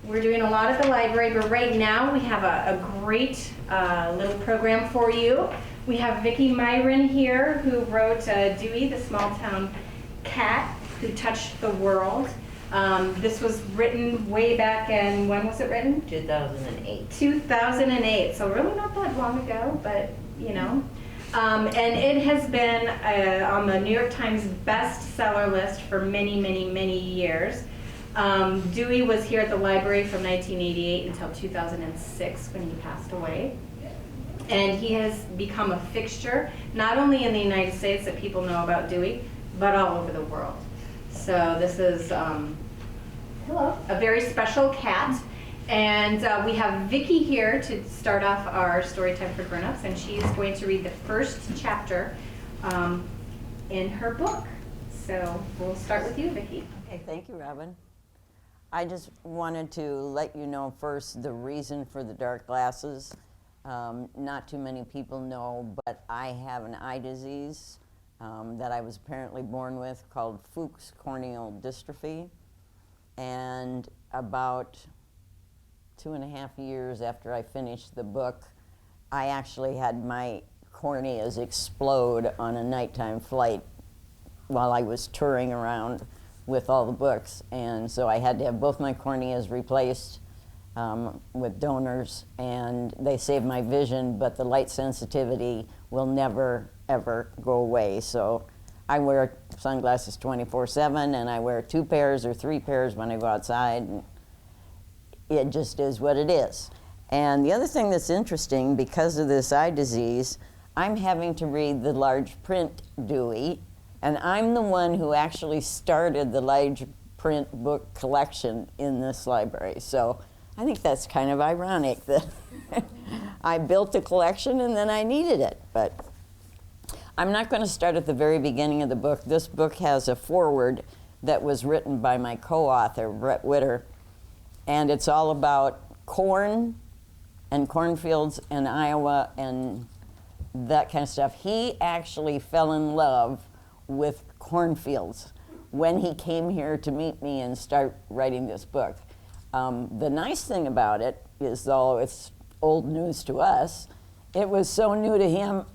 We're doing a lot at the library, but right now we have a great little program for you. We have Vicki Myron here, who wrote Dewey, the small town cat who touched the world. This was written way back in, when was it written? 2008. 2008, so really not that long ago, but you know. And it has been on the New York Times bestseller list for many, many, many years. Dewey was here at the library from 1988 until 2006 when he passed away. And he has become a fixture, not only in the United States that people know about Dewey, but all over the world. So this is hello, a very special cat. And we have Vicki here to start off our story time for grown-ups, and she's going to read the first chapter in her book. So we'll start with you, Vicki. Okay, thank you, Robin. I just wanted to let you know first the reason for the dark glasses. Not too many people know, but I have an eye disease that I was apparently born with called Fuchs corneal dystrophy. And about 2.5 years after I finished the book, I actually had my corneas explode on a nighttime flight while I was touring around with all the books. And so I had to have both my corneas replaced with donors, and they saved my vision, but the light sensitivity will never, ever go away. So I wear sunglasses 24/7, and I wear 2 pairs or 3 pairs when I go outside. And it just is what it is. And the other thing that's interesting, because of this eye disease, I'm having to read the large print Dewey, and I'm the one who actually started the large print book collection in this library. So I think that's kind of ironic that I built a collection and then I needed it. But I'm not going to start at the very beginning of the book. This book has a foreword that was written by my co-author, Brett Witter, and it's all about corn and cornfields in Iowa and that kind of stuff. He actually fell in love with cornfields when he came here to meet me and start writing this book. The nice thing about it is, though it's old news to us, it was so new to him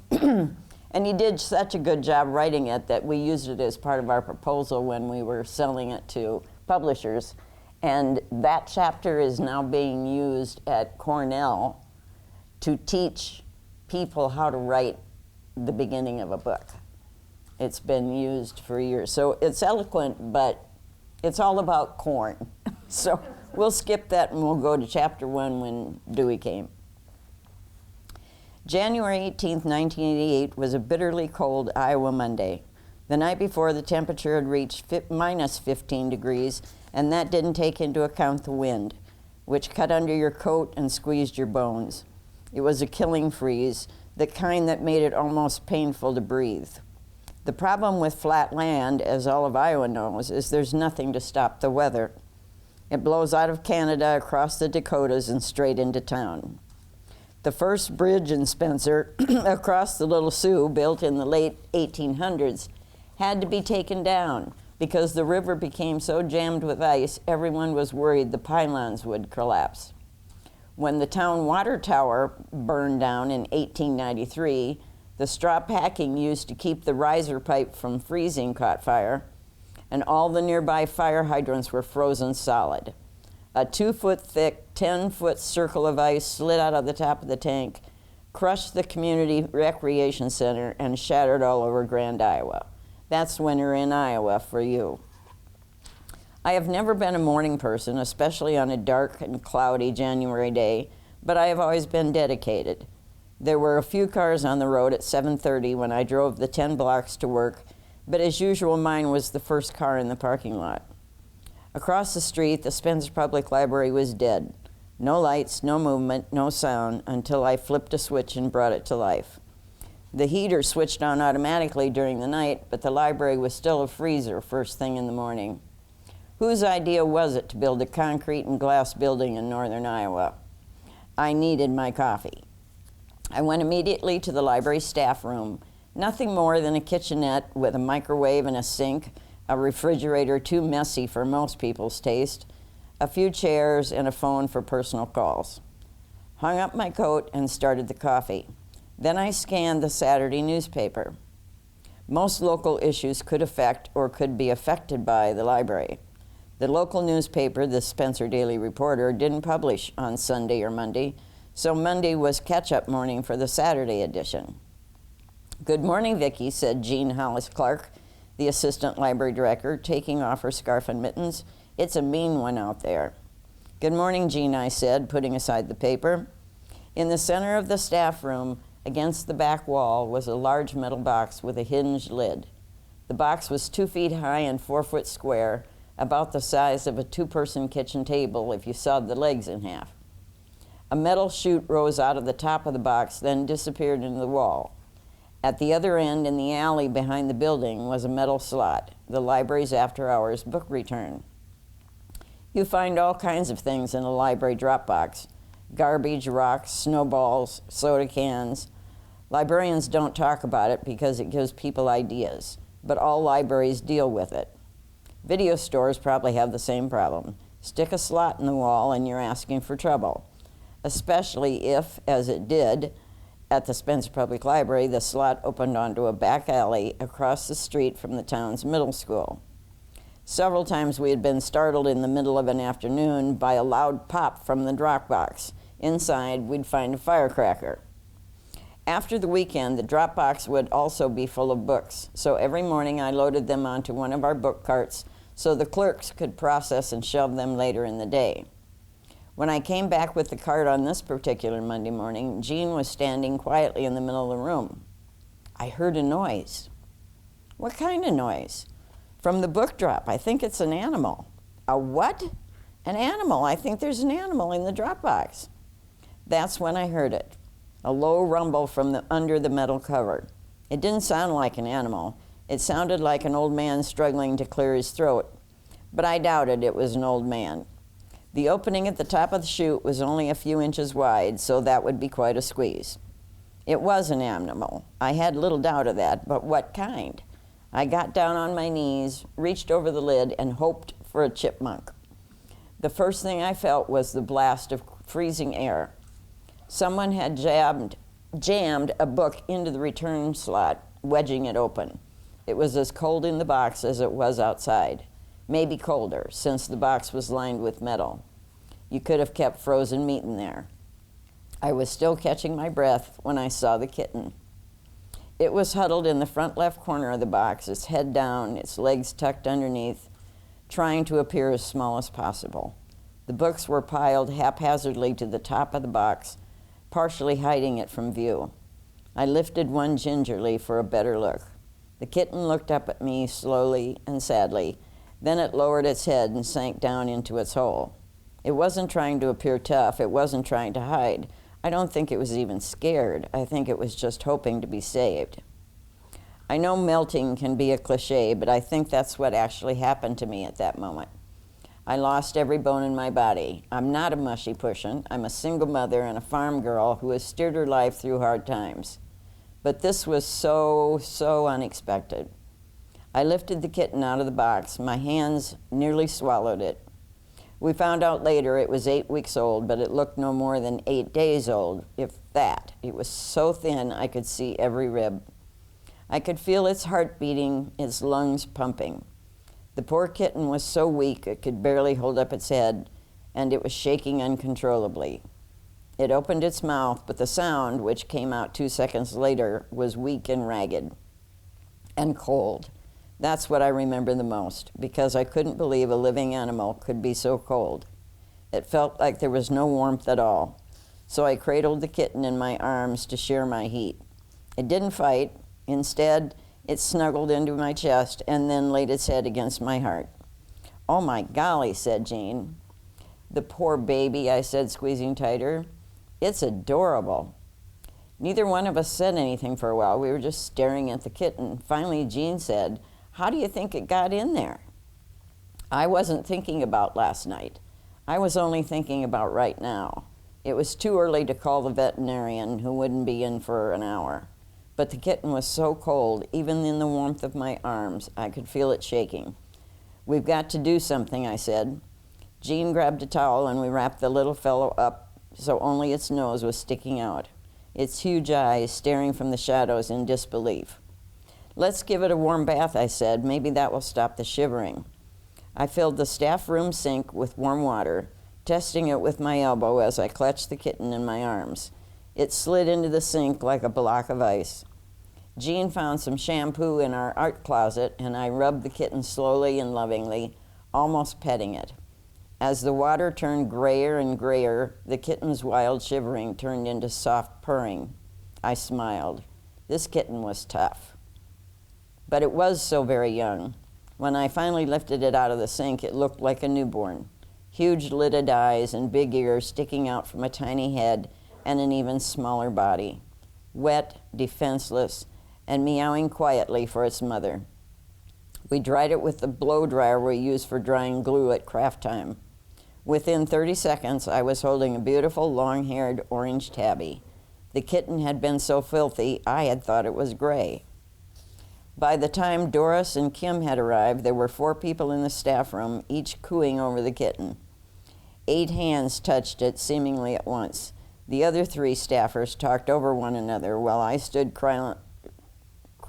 and he did such a good job writing it that we used it as part of our proposal when we were selling it to publishers. And that chapter is now being used at Cornell to teach people how to write the beginning of a book. It's been used for years. So it's eloquent, but it's all about corn. So we'll skip that and we'll go to chapter 1 when Dewey came. January 18th, 1988 was a bitterly cold Iowa Monday. The night before, the temperature had reached minus 15 degrees, and that didn't take into account the wind, which cut under your coat and squeezed your bones. It was a killing freeze, the kind that made it almost painful to breathe. The problem with flat land, as all of Iowa knows, is there's nothing to stop the weather. It blows out of Canada, across the Dakotas, and straight into town. The first bridge in Spencer, across the Little Sioux, built in the late 1800s, had to be taken down because the river became so jammed with ice, everyone was worried the pylons would collapse. When the town water tower burned down in 1893, the straw packing used to keep the riser pipe from freezing caught fire, and all the nearby fire hydrants were frozen solid. A 2-foot thick, 10-foot circle of ice slid out of the top of the tank, crushed the community recreation center, and shattered all over Grand Iowa. That's winter in Iowa for you. I have never been a morning person, especially on a dark and cloudy January day, but I have always been dedicated. There were a few cars on the road at 7:30 when I drove the 10 blocks to work, but as usual, mine was the first car in the parking lot. Across the street, the Spencer Public Library was dead. No lights, no movement, no sound, until I flipped a switch and brought it to life. The heater switched on automatically during the night, but the library was still a freezer first thing in the morning. Whose idea was it to build a concrete and glass building in northern Iowa? I needed my coffee. I went immediately to the library staff room. Nothing more than a kitchenette with a microwave and a sink, a refrigerator too messy for most people's taste, a few chairs, and a phone for personal calls. Hung up my coat and started the coffee. Then I scanned the Saturday newspaper. Most local issues could affect or could be affected by the library. The local newspaper, the Spencer Daily Reporter, didn't publish on Sunday or Monday, so Monday was catch-up morning for the Saturday edition. "Good morning, Vicki," said Jean Hollis Clark, the assistant library director, taking off her scarf and mittens. "It's a mean one out there." "Good morning, Jean," I said, putting aside the paper. In the center of the staff room, against the back wall, was a large metal box with a hinged lid. The box was 2 feet high and 4 foot square, about the size of a 2-person kitchen table if you sawed the legs in half. A metal chute rose out of the top of the box, then disappeared into the wall. At the other end, in the alley behind the building, was a metal slot, the library's after-hours book return. You find all kinds of things in a library drop box: garbage, rocks, snowballs, soda cans. Librarians don't talk about it because it gives people ideas, but all libraries deal with it. Video stores probably have the same problem. Stick a slot in the wall and you're asking for trouble, especially if, as it did at the Spencer Public Library, the slot opened onto a back alley across the street from the town's middle school. Several times we had been startled in the middle of an afternoon by a loud pop from the drop box. Inside, we'd find a firecracker. After the weekend, the drop box would also be full of books, so every morning I loaded them onto one of our book carts so the clerks could process and shelve them later in the day. When I came back with the cart on this particular Monday morning, Jean was standing quietly in the middle of the room. I heard a noise. "What kind of noise?" "From the book drop. I think it's an animal." "A what?" "An animal. I think there's an animal in the drop box." That's when I heard it, a low rumble from under the metal cover. It didn't sound like an animal. It sounded like an old man struggling to clear his throat, but I doubted it was an old man. The opening at the top of the chute was only a few inches wide, so that would be quite a squeeze. It was an animal. I had little doubt of that, but what kind? I got down on my knees, reached over the lid, and hoped for a chipmunk. The first thing I felt was the blast of freezing air. Someone had jammed a book into the return slot, wedging it open. It was as cold in the box as it was outside, maybe colder, since the box was lined with metal. You could have kept frozen meat in there. I was still catching my breath when I saw the kitten. It was huddled in the front left corner of the box, its head down, its legs tucked underneath, trying to appear as small as possible. The books were piled haphazardly to the top of the box, partially hiding it from view. I lifted one gingerly for a better look. The kitten looked up at me slowly and sadly. Then it lowered its head and sank down into its hole. It wasn't trying to appear tough. It wasn't trying to hide. I don't think it was even scared. I think it was just hoping to be saved. I know melting can be a cliche, but I think that's what actually happened to me at that moment. I lost every bone in my body. I'm not a mushy person. I'm a single mother and a farm girl who has steered her life through hard times. But this was so unexpected. I lifted the kitten out of the box. My hands nearly swallowed it. We found out later it was 8 weeks old, but it looked no more than 8 days old, if that. It was so thin I could see every rib. I could feel its heart beating, its lungs pumping. The poor kitten was so weak it could barely hold up its head, and it was shaking uncontrollably. It opened its mouth, but the sound, which came out 2 seconds later, was weak and ragged and cold. That's what I remember the most, because I couldn't believe a living animal could be so cold. It felt like there was no warmth at all, so I cradled the kitten in my arms to share my heat. It didn't fight. Instead, it snuggled into my chest and then laid its head against my heart. "Oh my golly," said Jean. "The poor baby," I said, squeezing tighter. "It's adorable." Neither one of us said anything for a while. We were just staring at the kitten. Finally, Jean said, "How do you think it got in there?" I wasn't thinking about last night. I was only thinking about right now. It was too early to call the veterinarian, who wouldn't be in for an hour. But the kitten was so cold, even in the warmth of my arms, I could feel it shaking. "We've got to do something," I said. Jean grabbed a towel and we wrapped the little fellow up so only its nose was sticking out, its huge eyes staring from the shadows in disbelief. "Let's give it a warm bath," I said. "Maybe that will stop the shivering." I filled the staff room sink with warm water, testing it with my elbow as I clutched the kitten in my arms. It slid into the sink like a block of ice. Jean found some shampoo in our art closet, and I rubbed the kitten slowly and lovingly, almost petting it. As the water turned grayer and grayer, the kitten's wild shivering turned into soft purring. I smiled. This kitten was tough. But it was so very young. When I finally lifted it out of the sink, it looked like a newborn. Huge lidded eyes and big ears sticking out from a tiny head and an even smaller body. Wet, defenseless, and meowing quietly for its mother. We dried it with the blow dryer we use for drying glue at craft time. Within 30 seconds, I was holding a beautiful long-haired orange tabby. The kitten had been so filthy, I had thought it was gray. By the time Doris and Kim had arrived, there were 4 people in the staff room, each cooing over the kitten. 8 hands touched it, seemingly at once. The other 3 staffers talked over one another while I stood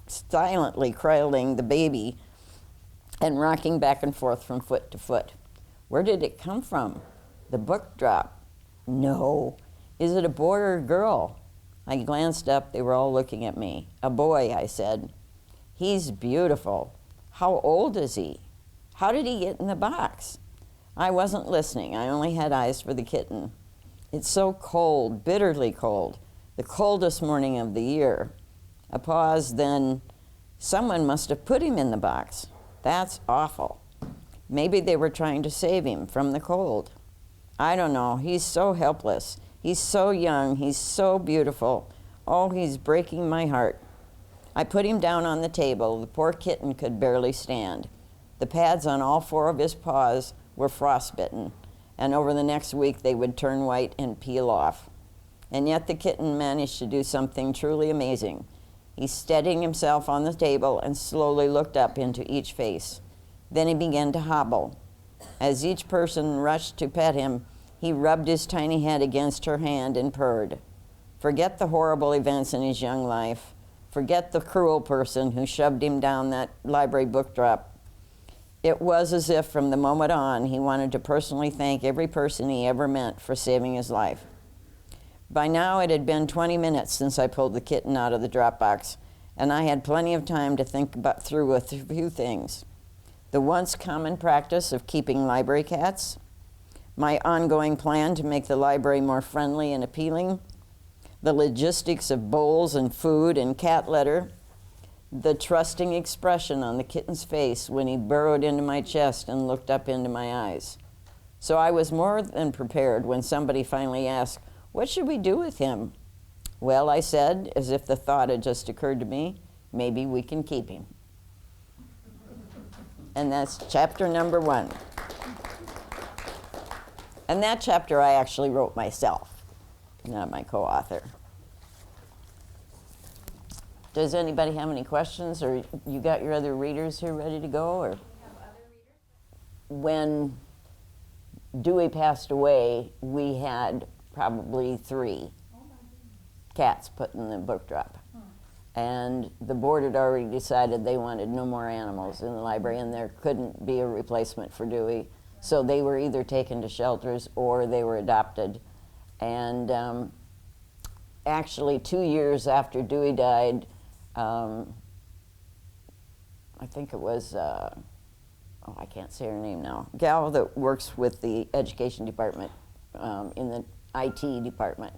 silently cradling the baby and rocking back and forth from foot to foot. Where did it come from? The book drop. No. Is it a boy or a girl? I glanced up. They were all looking at me. A boy, I said. He's beautiful. How old is he? How did he get in the box? I wasn't listening. I only had eyes for the kitten. It's so cold, bitterly cold. The coldest morning of the year. A pause, then, someone must have put him in the box. That's awful. Maybe they were trying to save him from the cold. I don't know. He's so helpless. He's so young. He's so beautiful. Oh, he's breaking my heart. I put him down on the table. The poor kitten could barely stand. The pads on all 4 of his paws were frostbitten, and over the next week they would turn white and peel off. And yet the kitten managed to do something truly amazing. He steadied himself on the table and slowly looked up into each face. Then he began to hobble. As each person rushed to pet him, he rubbed his tiny head against her hand and purred. Forget the horrible events in his young life. Forget the cruel person who shoved him down that library book drop. It was as if from the moment on he wanted to personally thank every person he ever met for saving his life. By now it had been 20 minutes since I pulled the kitten out of the drop box, and I had plenty of time to think through a few things. The once common practice of keeping library cats, my ongoing plan to make the library more friendly and appealing, the logistics of bowls and food and cat litter, the trusting expression on the kitten's face when he burrowed into my chest and looked up into my eyes. So I was more than prepared when somebody finally asked, "What should we do with him?" "Well," I said, as if the thought had just occurred to me, "maybe we can keep him." And that's chapter number 1. And that chapter I actually wrote myself, not my co-author. Does anybody have any questions, or you got your other readers here ready to go? Or when Dewey passed away, we had probably 3 cats put in the book drop. And the board had already decided they wanted no more animals in the library, and there couldn't be a replacement for Dewey. So they were either taken to shelters or they were adopted. And actually 2 years after Dewey died, I think it was, I can't say her name now, gal that works with the education department in the IT department,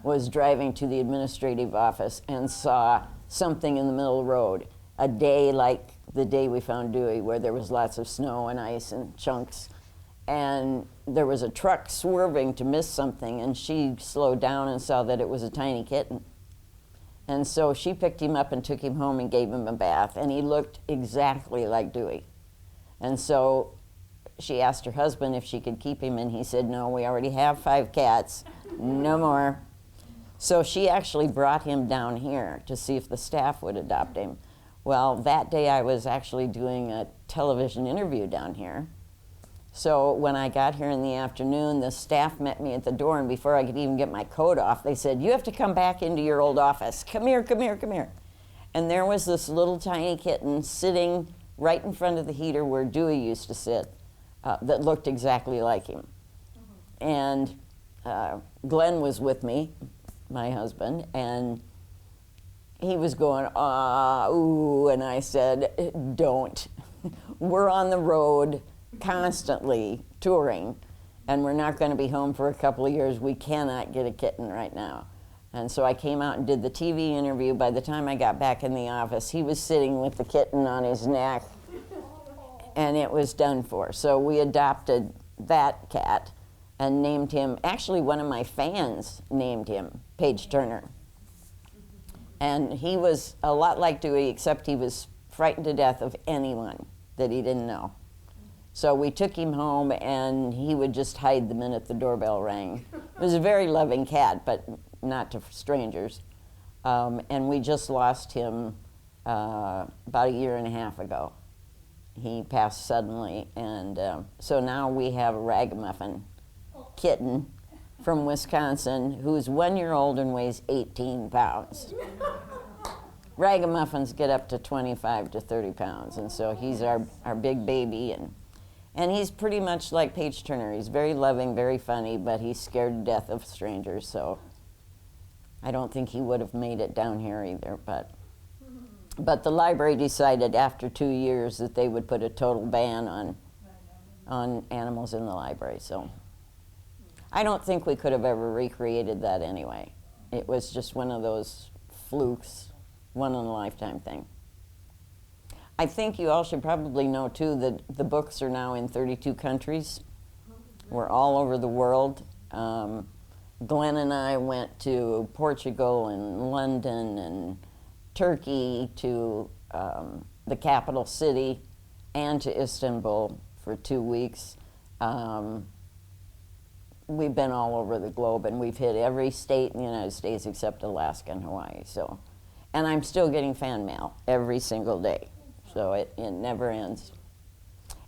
was driving to the administrative office and saw something in the middle of the road, a day like the day we found Dewey, where there was lots of snow and ice and chunks. And there was a truck swerving to miss something, and she slowed down and saw that it was a tiny kitten. And so she picked him up and took him home and gave him a bath, and he looked exactly like Dewey. And so she asked her husband if she could keep him, and he said, "No, we already have 5 cats, no more." So she actually brought him down here to see if the staff would adopt him. Well, that day I was actually doing a television interview down here, So when I got here in the afternoon, the staff met me at the door, and before I could even get my coat off, they said, "You have to come back into your old office. Come here, come here, come here." And there was this little tiny kitten sitting right in front of the heater where Dewey used to sit, that looked exactly like him. And Glenn was with me, my husband, and he was going, "Ah, ooh," and I said, "Don't. We're on the road constantly touring, and we're not going to be home for a couple of years. We cannot get a kitten right now." And so I came out and did the TV interview. By the time I got back in the office, he was sitting with the kitten on his neck, and it was done for. So we adopted that cat and named him, actually one of my fans named him Paige Turner. And he was a lot like Dewey, except he was frightened to death of anyone that he didn't know. So we took him home, and he would just hide the minute the doorbell rang. It was a very loving cat, but not to strangers. And we just lost him about a year and a half ago. He passed suddenly, and so now we have a ragamuffin kitten from Wisconsin who's 1 year old and weighs 18 pounds. Ragamuffins get up to 25 to 30 pounds, and so he's our big baby, and he's pretty much like Paige Turner. He's very loving, very funny, but he's scared to death of strangers, so I don't think he would have made it down here either. But the library decided after 2 years that they would put a total ban on animals in the library, so I don't think we could have ever recreated that anyway. It was just one of those flukes, one-in-a-lifetime thing. I think you all should probably know, too, that the books are now in 32 countries. We're all over the world. Glenn and I went to Portugal and London and Turkey, to the capital city, and to Istanbul for 2 weeks. We've been all over the globe, and we've hit every state in the United States except Alaska and Hawaii. So, and I'm still getting fan mail every single day, so it never ends.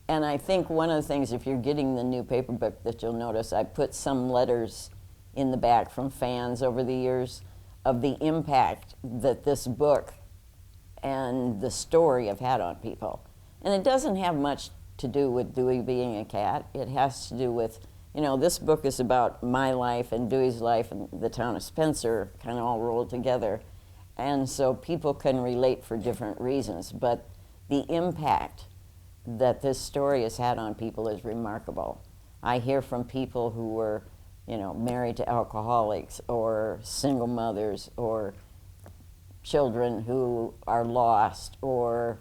And I think one of the things, if you're getting the new paper book, that you'll notice, I put some letters in the back from fans over the years of the impact that this book and the story have had on people. And it doesn't have much to do with Dewey being a cat. It has to do with, this book is about my life and Dewey's life and the town of Spencer kind of all rolled together. And so people can relate for different reasons, but the impact that this story has had on people is remarkable. I hear from people who were, married to alcoholics, or single mothers, or children who are lost, or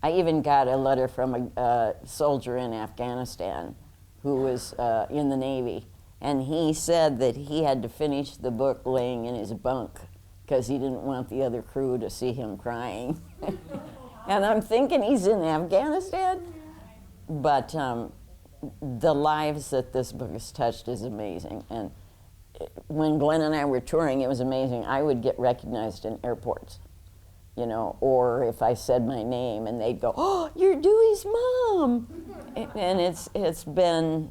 I even got a letter from a soldier in Afghanistan who was in the Navy, and he said that he had to finish the book laying in his bunk because he didn't want the other crew to see him crying. And I'm thinking he's in Afghanistan, but the lives that this book has touched is amazing. And when Glenn and I were touring, it was amazing. I would get recognized in airports, or if I said my name, and they'd go, "Oh, you're Dewey's mom." And it's been,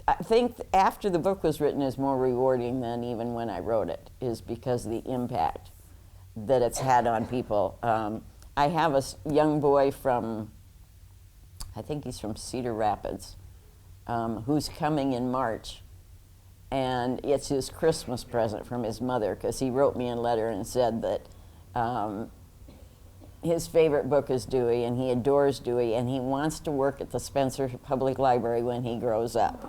I think after the book was written is more rewarding than even when I wrote it, is because of the impact that it's had on people. I have a young boy from, I think he's from Cedar Rapids, who's coming in March. And it's his Christmas present from his mother, because he wrote me a letter and said that his favorite book is Dewey, and he adores Dewey, and he wants to work at the Spencer Public Library when he grows up.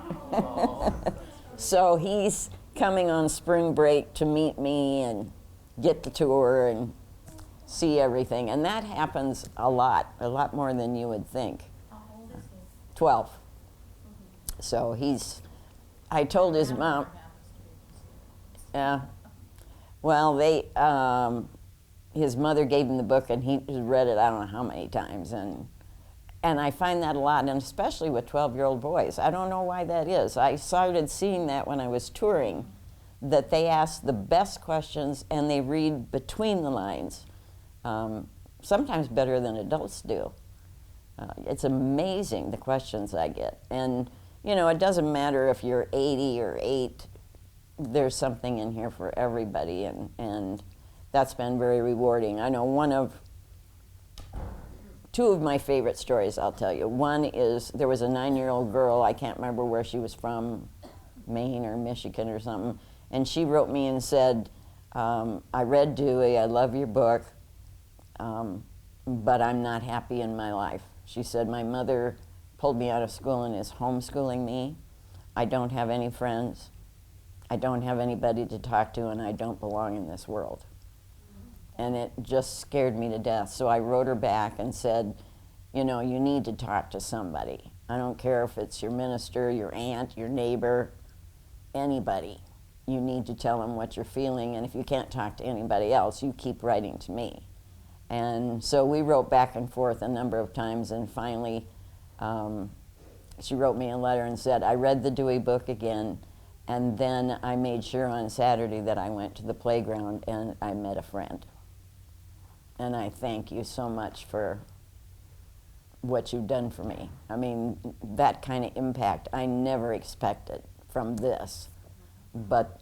So he's coming on spring break to meet me and get the tour and see everything. And that happens a lot more than you would think. 12. So I told his mom, well, his mother gave him the book, and he read it I don't know how many times, and I find that a lot, and especially with 12-year-old boys. I don't know why that is. I started seeing that when I was touring, that they ask the best questions and they read between the lines, sometimes better than adults do. It's amazing the questions I get. And, you know, it doesn't matter if you're 80 or 8, there's something in here for everybody, and that's been very rewarding. I know two of my favorite stories, I'll tell you. One is there was a 9-year-old girl, I can't remember where she was from, Maine or Michigan or something, and she wrote me and said, I read Dewey, I love your book, but I'm not happy in my life. She said, my mother pulled me out of school and is homeschooling me. I don't have any friends. I don't have anybody to talk to, and I don't belong in this world. And it just scared me to death. So I wrote her back and said, you know, you need to talk to somebody. I don't care if it's your minister, your aunt, your neighbor, anybody. You need to tell them what you're feeling, and if you can't talk to anybody else, you keep writing to me. And so we wrote back and forth a number of times, and finally she wrote me a letter and said, I read the Dewey book again, and then I made sure on Saturday that I went to the playground and I met a friend. And I thank you so much for what you've done for me. I mean, that kind of impact I never expected from this, but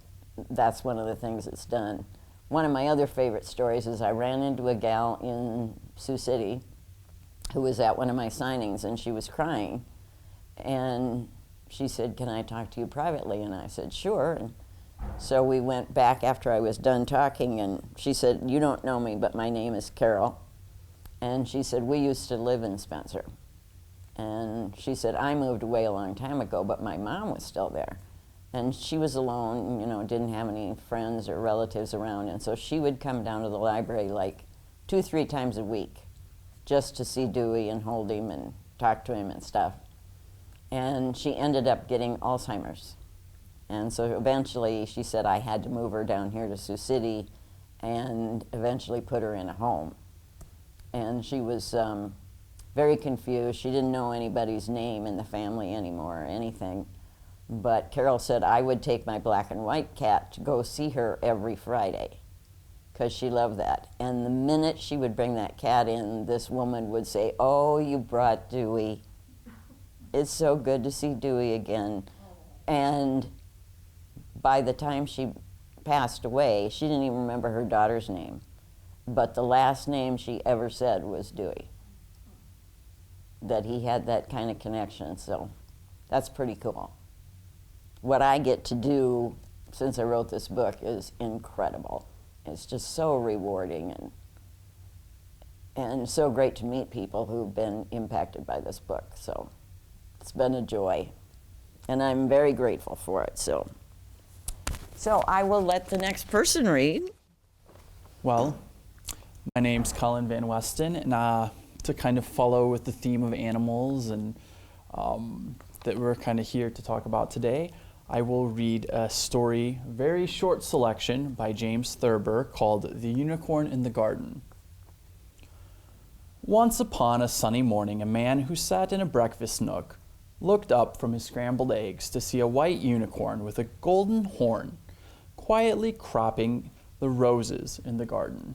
that's one of the things it's done. One of my other favorite stories is I ran into a gal in Sioux City who was at one of my signings, and she was crying, and she said, can I talk to you privately? And I said, sure. And so we went back after I was done talking, and she said, you don't know me, but my name is Carol. And she said, we used to live in Spencer. And she said, I moved away a long time ago, but my mom was still there. And she was alone, you know, didn't have any friends or relatives around, and so she would come down to the library like 2-3 times a week just to see Dewey and hold him and talk to him and stuff. And she ended up getting Alzheimer's. And so eventually she said I had to move her down here to Sioux City and eventually put her in a home. And she was very confused. She didn't know anybody's name in the family anymore or anything. But Carol said I would take my black and white cat to go see her every Friday because she loved that. And the minute she would bring that cat in, this woman would say, oh, you brought Dewey. It's so good to see Dewey again. And by the time she passed away, she didn't even remember her daughter's name. But the last name she ever said was Dewey. That he had that kind of connection, so that's pretty cool. What I get to do since I wrote this book is incredible. It's just so rewarding and so great to meet people who've been impacted by this book. So it's been a joy, and I'm very grateful for it. So I will let the next person read. Well, my name's Colin Van Westen, and to kind of follow with the theme of animals and that we're kind of here to talk about today, I will read a story, very short selection by James Thurber called The Unicorn in the Garden. Once upon a sunny morning, a man who sat in a breakfast nook looked up from his scrambled eggs to see a white unicorn with a golden horn quietly cropping the roses in the garden.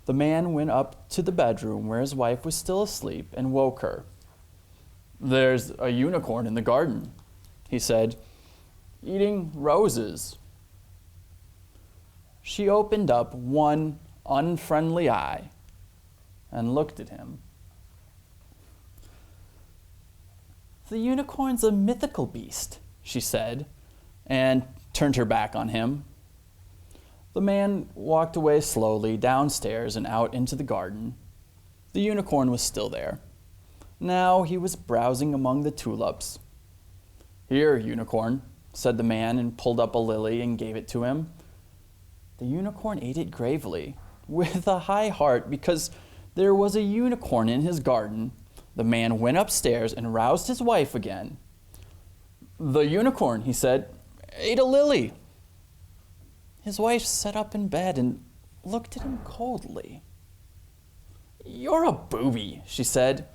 The man went up to the bedroom where his wife was still asleep and woke her. "There's a unicorn in the garden," he said, "eating roses." She opened up one unfriendly eye and looked at him. "The unicorn's a mythical beast," she said, and turned her back on him. The man walked away slowly downstairs and out into the garden. The unicorn was still there. Now he was browsing among the tulips. "Here, unicorn," said the man, and pulled up a lily and gave it to him. The unicorn ate it gravely, with a high heart, because there was a unicorn in his garden. The man went upstairs and roused his wife again. "The unicorn," he said, "ate a lily." His wife sat up in bed and looked at him coldly. "You're a booby," she said,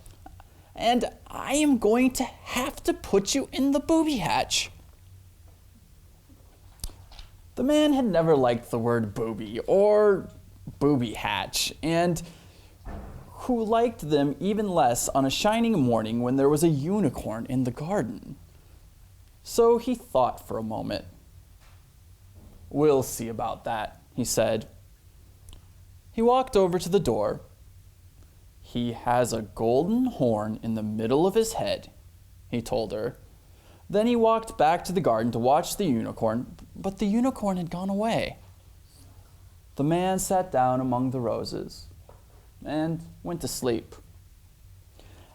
"and I am going to have to put you in the booby hatch." The man had never liked the word booby or booby hatch, and who liked them even less on a shining morning when there was a unicorn in the garden. So he thought for a moment. "We'll see about that," he said. He walked over to the door. "He has a golden horn in the middle of his head," he told her. Then he walked back to the garden to watch the unicorn, but the unicorn had gone away. The man sat down among the roses and went to sleep.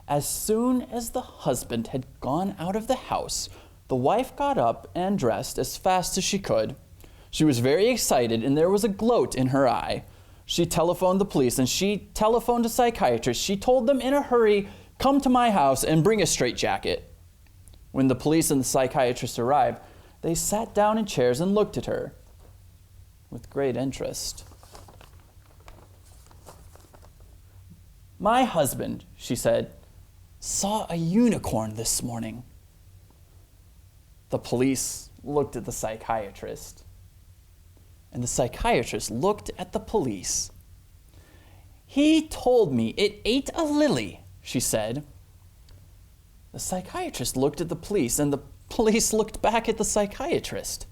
As soon as the husband had gone out of the house, the wife got up and dressed as fast as she could. She was very excited, and there was a gloat in her eye. She telephoned the police, and she telephoned a psychiatrist. She told them in a hurry, "Come to my house and bring a straitjacket." When the police and the psychiatrist arrived, they sat down in chairs and looked at her with great interest. "My husband," she said, "saw a unicorn this morning." The police looked at the psychiatrist, and the psychiatrist looked at the police. "He told me it ate a lily," she said. The psychiatrist looked at the police, and the police looked back at the psychiatrist.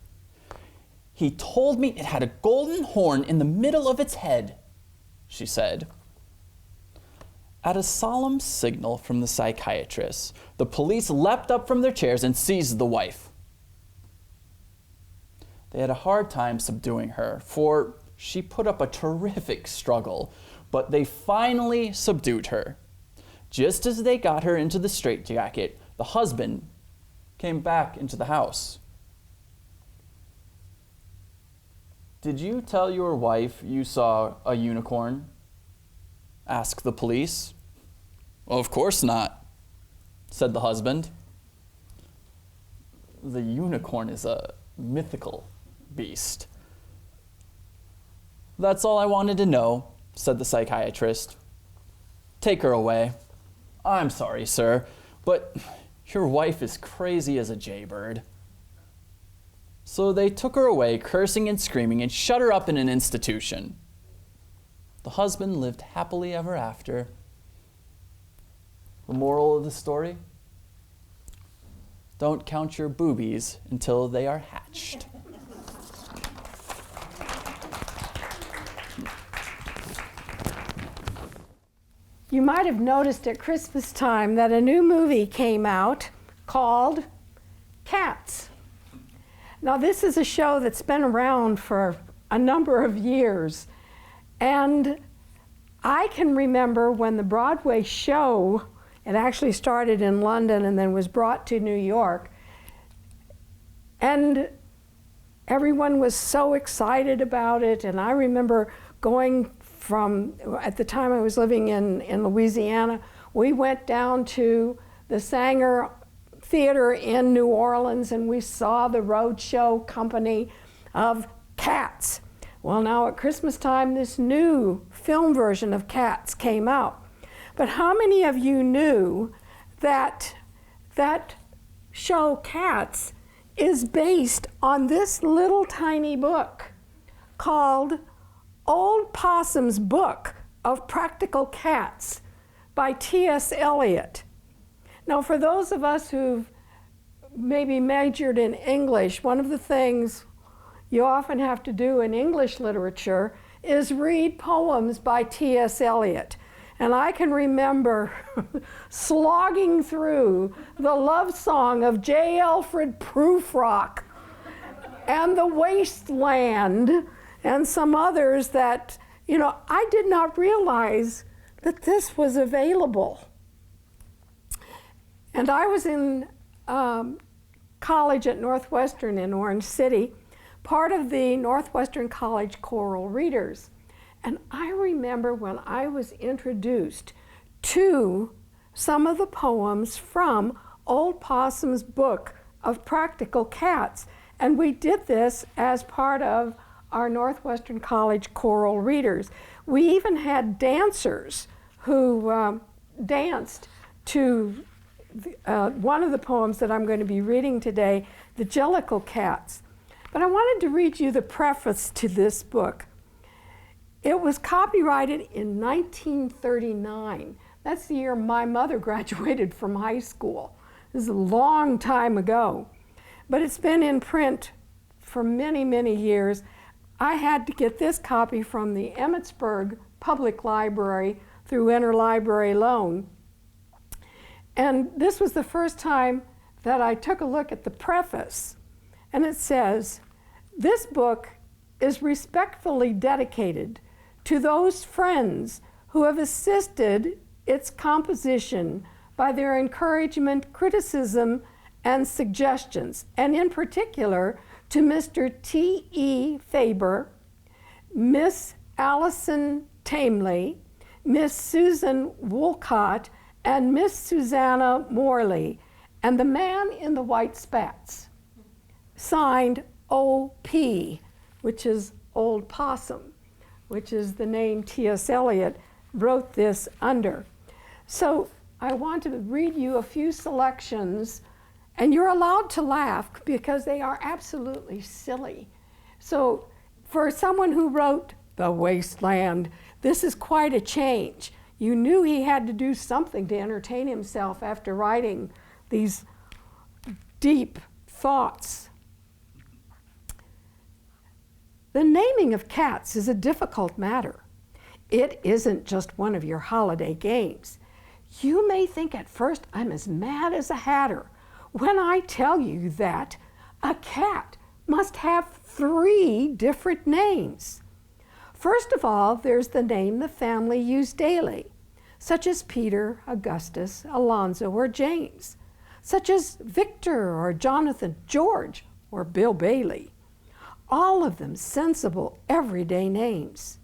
"He told me it had a golden horn in the middle of its head," she said. At a solemn signal from the psychiatrist, the police leapt up from their chairs and seized the wife. They had a hard time subduing her, for she put up a terrific struggle, but they finally subdued her. Just as they got her into the straitjacket, the husband came back into the house. "Did you tell your wife you saw a unicorn?" asked the police. "Of course not," said the husband. "The unicorn is a mythical beast." "That's all I wanted to know," said the psychiatrist. "Take her away." "I'm sorry, sir, but your wife is crazy as a jaybird." So they took her away, cursing and screaming, and shut her up in an institution. The husband lived happily ever after. The moral of the story? Don't count your boobies until they are hatched. You might have noticed at Christmas time that a new movie came out called Cats. Now, this is a show that's been around for a number of years, and I can remember when the Broadway show, it actually started in London and then was brought to New York, and everyone was so excited about it. And I remember going at the time I was living in Louisiana, we went down to the Sanger Theater in New Orleans, and we saw the roadshow company of Cats. Well, now at Christmas time, this new film version of Cats came out. But how many of you knew that that show Cats is based on this little tiny book called Old Possum's Book of Practical Cats by TS Eliot? Now, for those of us who've maybe majored in English, one of the things you often have to do in English literature is read poems by T.S. Eliot. And I can remember slogging through the love song of J. Alfred Prufrock and The Wasteland and some others that, I did not realize that this was available. And I was in college at Northwestern in Orange City, part of the Northwestern College Choral Readers. And I remember when I was introduced to some of the poems from Old Possum's Book of Practical Cats. And we did this as part of our Northwestern College Choral Readers. We even had dancers who danced to one of the poems that I'm going to be reading today, The Jellicle Cats. But I wanted to read you the preface to this book. It was copyrighted in 1939. That's the year my mother graduated from high school. This is a long time ago. But it's been in print for many, many years. I had to get this copy from the Emmitsburg Public Library through interlibrary loan. And this was the first time that I took a look at the preface. And it says, "This book is respectfully dedicated to those friends who have assisted its composition by their encouragement, criticism, and suggestions, and in particular to Mr. T.E. Faber, Miss Allison Tamley, Miss Susan Woolcott, and Miss Susanna Morley, and the man in the white spats." Signed O.P., which is Old Possum, which is the name T.S. Eliot wrote this under. So I want to read you a few selections, and you're allowed to laugh because they are absolutely silly. So for someone who wrote The Wasteland, this is quite a change. You knew he had to do something to entertain himself after writing these deep thoughts. The naming of cats is a difficult matter. It isn't just one of your holiday games. You may think at first I'm as mad as a hatter when I tell you that a cat must have 3 different names. First of all, there's the name the family use daily, such as Peter, Augustus, Alonzo, or James, such as Victor or Jonathan, George, or Bill Bailey. All of them sensible, everyday names.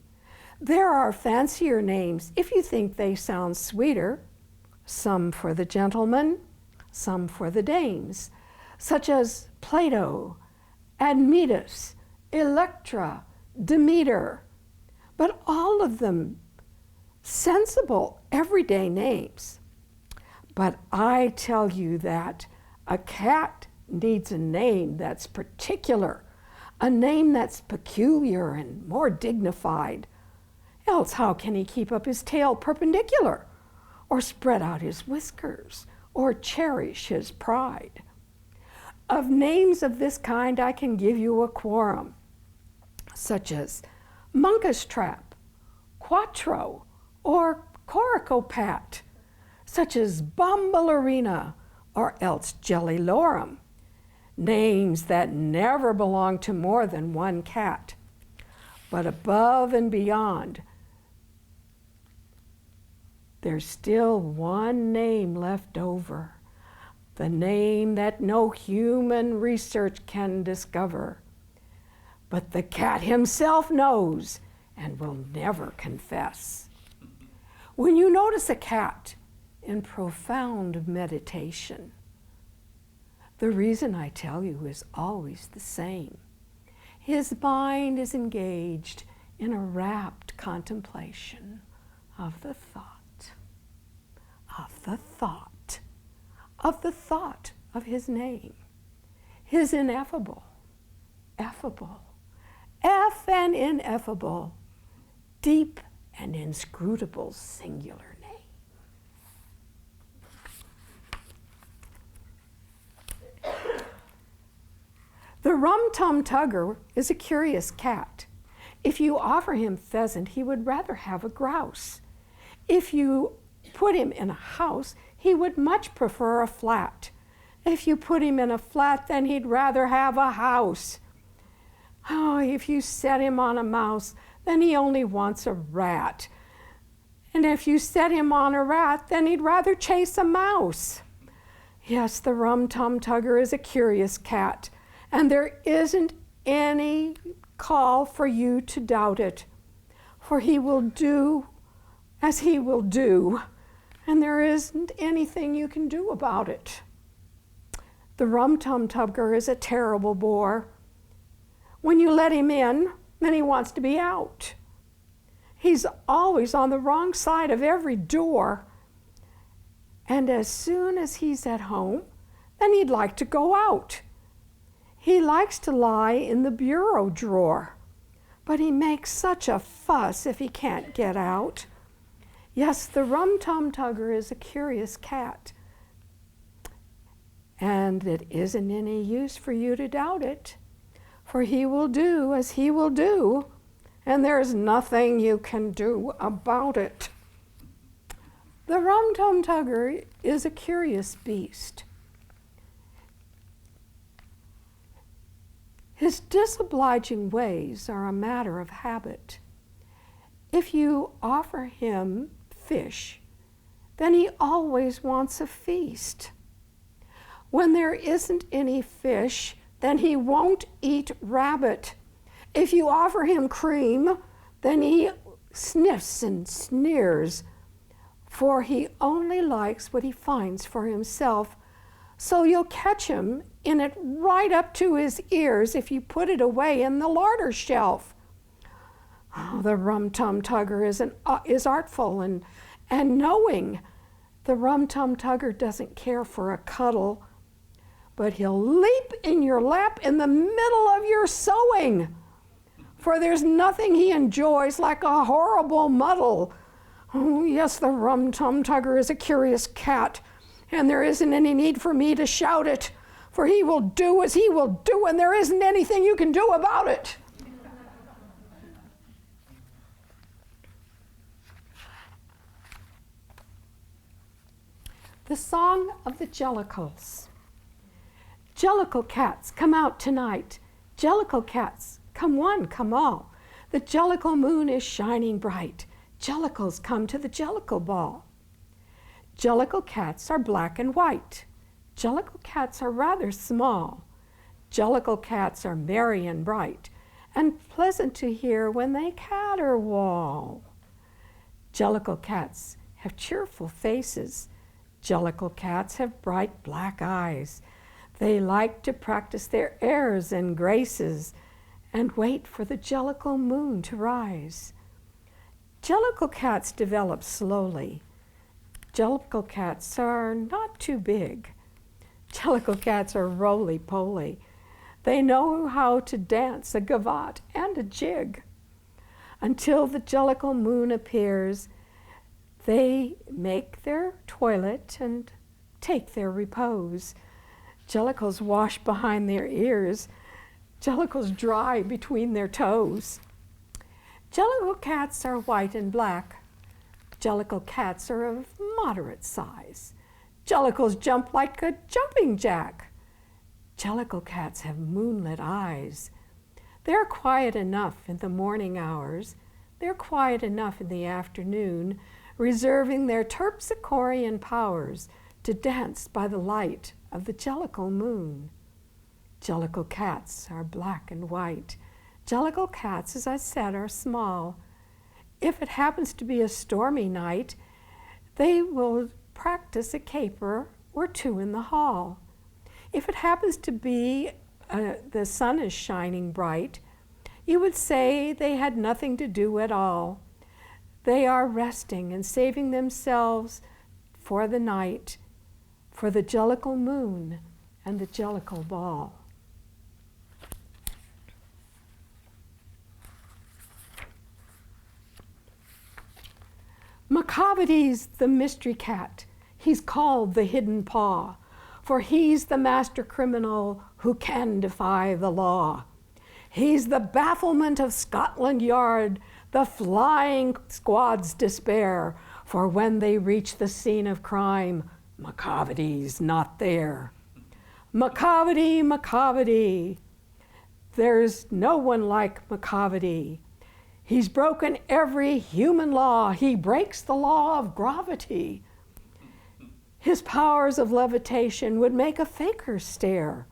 There are fancier names if you think they sound sweeter, some for the gentlemen, some for the dames, such as Plato, Admetus, Electra, Demeter, but all of them sensible, everyday names. But I tell you that a cat needs a name that's particular, a name that's peculiar and more dignified. Else how can he keep up his tail perpendicular, or spread out his whiskers, or cherish his pride? Of names of this kind I can give you a quorum, such as Monk's Trap, Quattro, or Coricopat, such as Bombalurina, or else Jelly Lorum, names that never belong to more than one cat. But above and beyond, there's still one name left over, the name that no human research can discover. But the cat himself knows and will never confess. When you notice a cat in profound meditation, the reason I tell you is always the same. His mind is engaged in a rapt contemplation of the thought, of the thought, of the thought of his name, his ineffable, effable, F and ineffable, deep and inscrutable singular name. The Rum-Tum Tugger is a curious cat. If you offer him pheasant, he would rather have a grouse. If you put him in a house, he would much prefer a flat. If you put him in a flat, then he'd rather have a house. Oh, if you set him on a mouse, then he only wants a rat. And if you set him on a rat, then he'd rather chase a mouse. Yes, the Rum-Tum Tugger is a curious cat, and there isn't any call for you to doubt it, for he will do as he will do, and there isn't anything you can do about it. The Rum-Tum Tugger is a terrible bore. When you let him in, then he wants to be out. He's always on the wrong side of every door, and as soon as he's at home, then he'd like to go out. He likes to lie in the bureau drawer, but he makes such a fuss if he can't get out. Yes, the rum-tum-tugger is a curious cat, and it isn't any use for you to doubt it, for he will do as he will do, and there's nothing you can do about it. The rum-tum-tugger is a curious beast. His disobliging ways are a matter of habit. If you offer him fish, then he always wants a feast. When there isn't any fish, then he won't eat rabbit. If you offer him cream, then he sniffs and sneers, for he only likes what he finds for himself. So you'll catch him in it right up to his ears if you put it away in the larder shelf. Oh, the rum-tum-tugger is artful and knowing. The rum-tum-tugger doesn't care for a cuddle, but he'll leap in your lap in the middle of your sewing, for there's nothing he enjoys like a horrible muddle. Oh, yes, the rum-tum-tugger is a curious cat, and there isn't any need for me to shout it, for he will do as he will do, and there isn't anything you can do about it. The Song of the Jellicles. Jellicle cats, come out tonight. Jellicle cats, come one, come all. The Jellicle moon is shining bright. Jellicles come to the Jellicle ball. Jellicle cats are black and white. Jellicle cats are rather small. Jellicle cats are merry and bright, and pleasant to hear when they caterwaul. Jellicle cats have cheerful faces. Jellicle cats have bright black eyes. They like to practice their airs and graces and wait for the Jellicle moon to rise. Jellicle cats develop slowly. Jellicle cats are not too big. Jellicle cats are roly-poly. They know how to dance a gavotte and a jig. Until the Jellicle moon appears, they make their toilet and take their repose. Jellicles wash behind their ears. Jellicles dry between their toes. Jellicle cats are white and black. Jellicle cats are of moderate size. Jellicles jump like a jumping jack. Jellicle cats have moonlit eyes. They're quiet enough in the morning hours. They're quiet enough in the afternoon, reserving their terpsichorean powers to dance by the light of the Jellicle moon. Jellicle cats are black and white. Jellicle cats, as I said, are small. If it happens to be a stormy night, they will practice a caper or two in the hall. If it happens to be the sun is shining bright, you would say they had nothing to do at all. They are resting and saving themselves for the night, for the Jellicle moon and the Jellicle ball. Macavity's the mystery cat. He's called the hidden paw, for he's the master criminal who can defy the law. He's the bafflement of Scotland Yard, the flying squad's despair, for when they reach the scene of crime, Macavity's not there. Macavity, Macavity, there's no one like Macavity. He's broken every human law. He breaks the law of gravity. His powers of levitation would make a faker stare.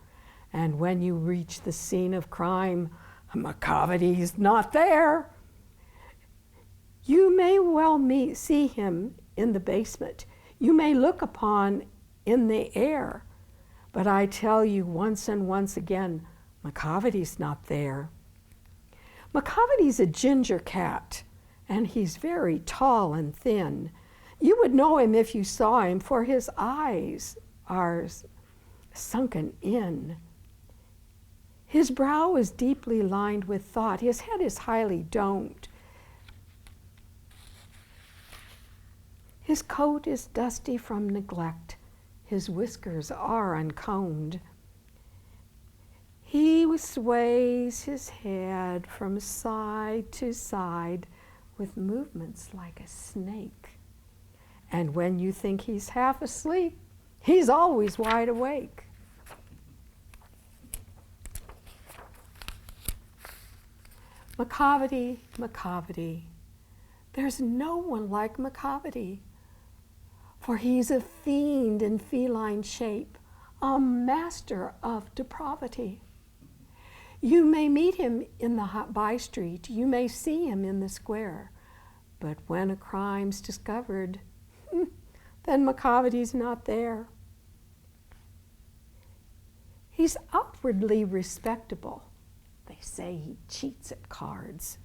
And when you reach the scene of crime, Macavity's not there. You may well see him in the basement. You may look upon in the air. But I tell you once and once again, Macavity's not there. Macavity's a ginger cat, and he's very tall and thin. You would know him if you saw him, for his eyes are sunken in. His brow is deeply lined with thought. His head is highly domed. His coat is dusty from neglect. His whiskers are uncombed. He sways his head from side to side with movements like a snake. And when you think he's half asleep, he's always wide awake. Macavity, Macavity, there's no one like Macavity, for he's a fiend in feline shape, a master of depravity. You may meet him in the by-street, you may see him in the square, but when a crime's discovered, then Macavity's not there. He's outwardly respectable. They say he cheats at cards.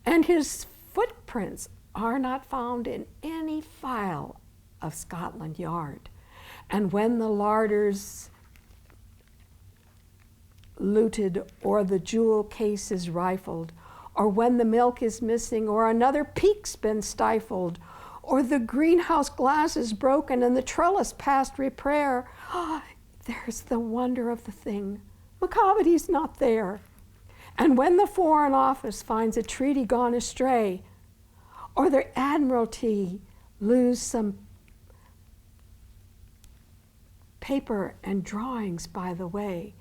And his footprints are not found in any file of Scotland Yard. And when the larder's looted, or the jewel case is rifled, or when the milk is missing, or another peak's been stifled, or the greenhouse glass is broken and the trellis past repair, there's the wonder of the thing. Macavity's not there. And when the Foreign Office finds a treaty gone astray, or the Admiralty lose some paper and drawings by the way,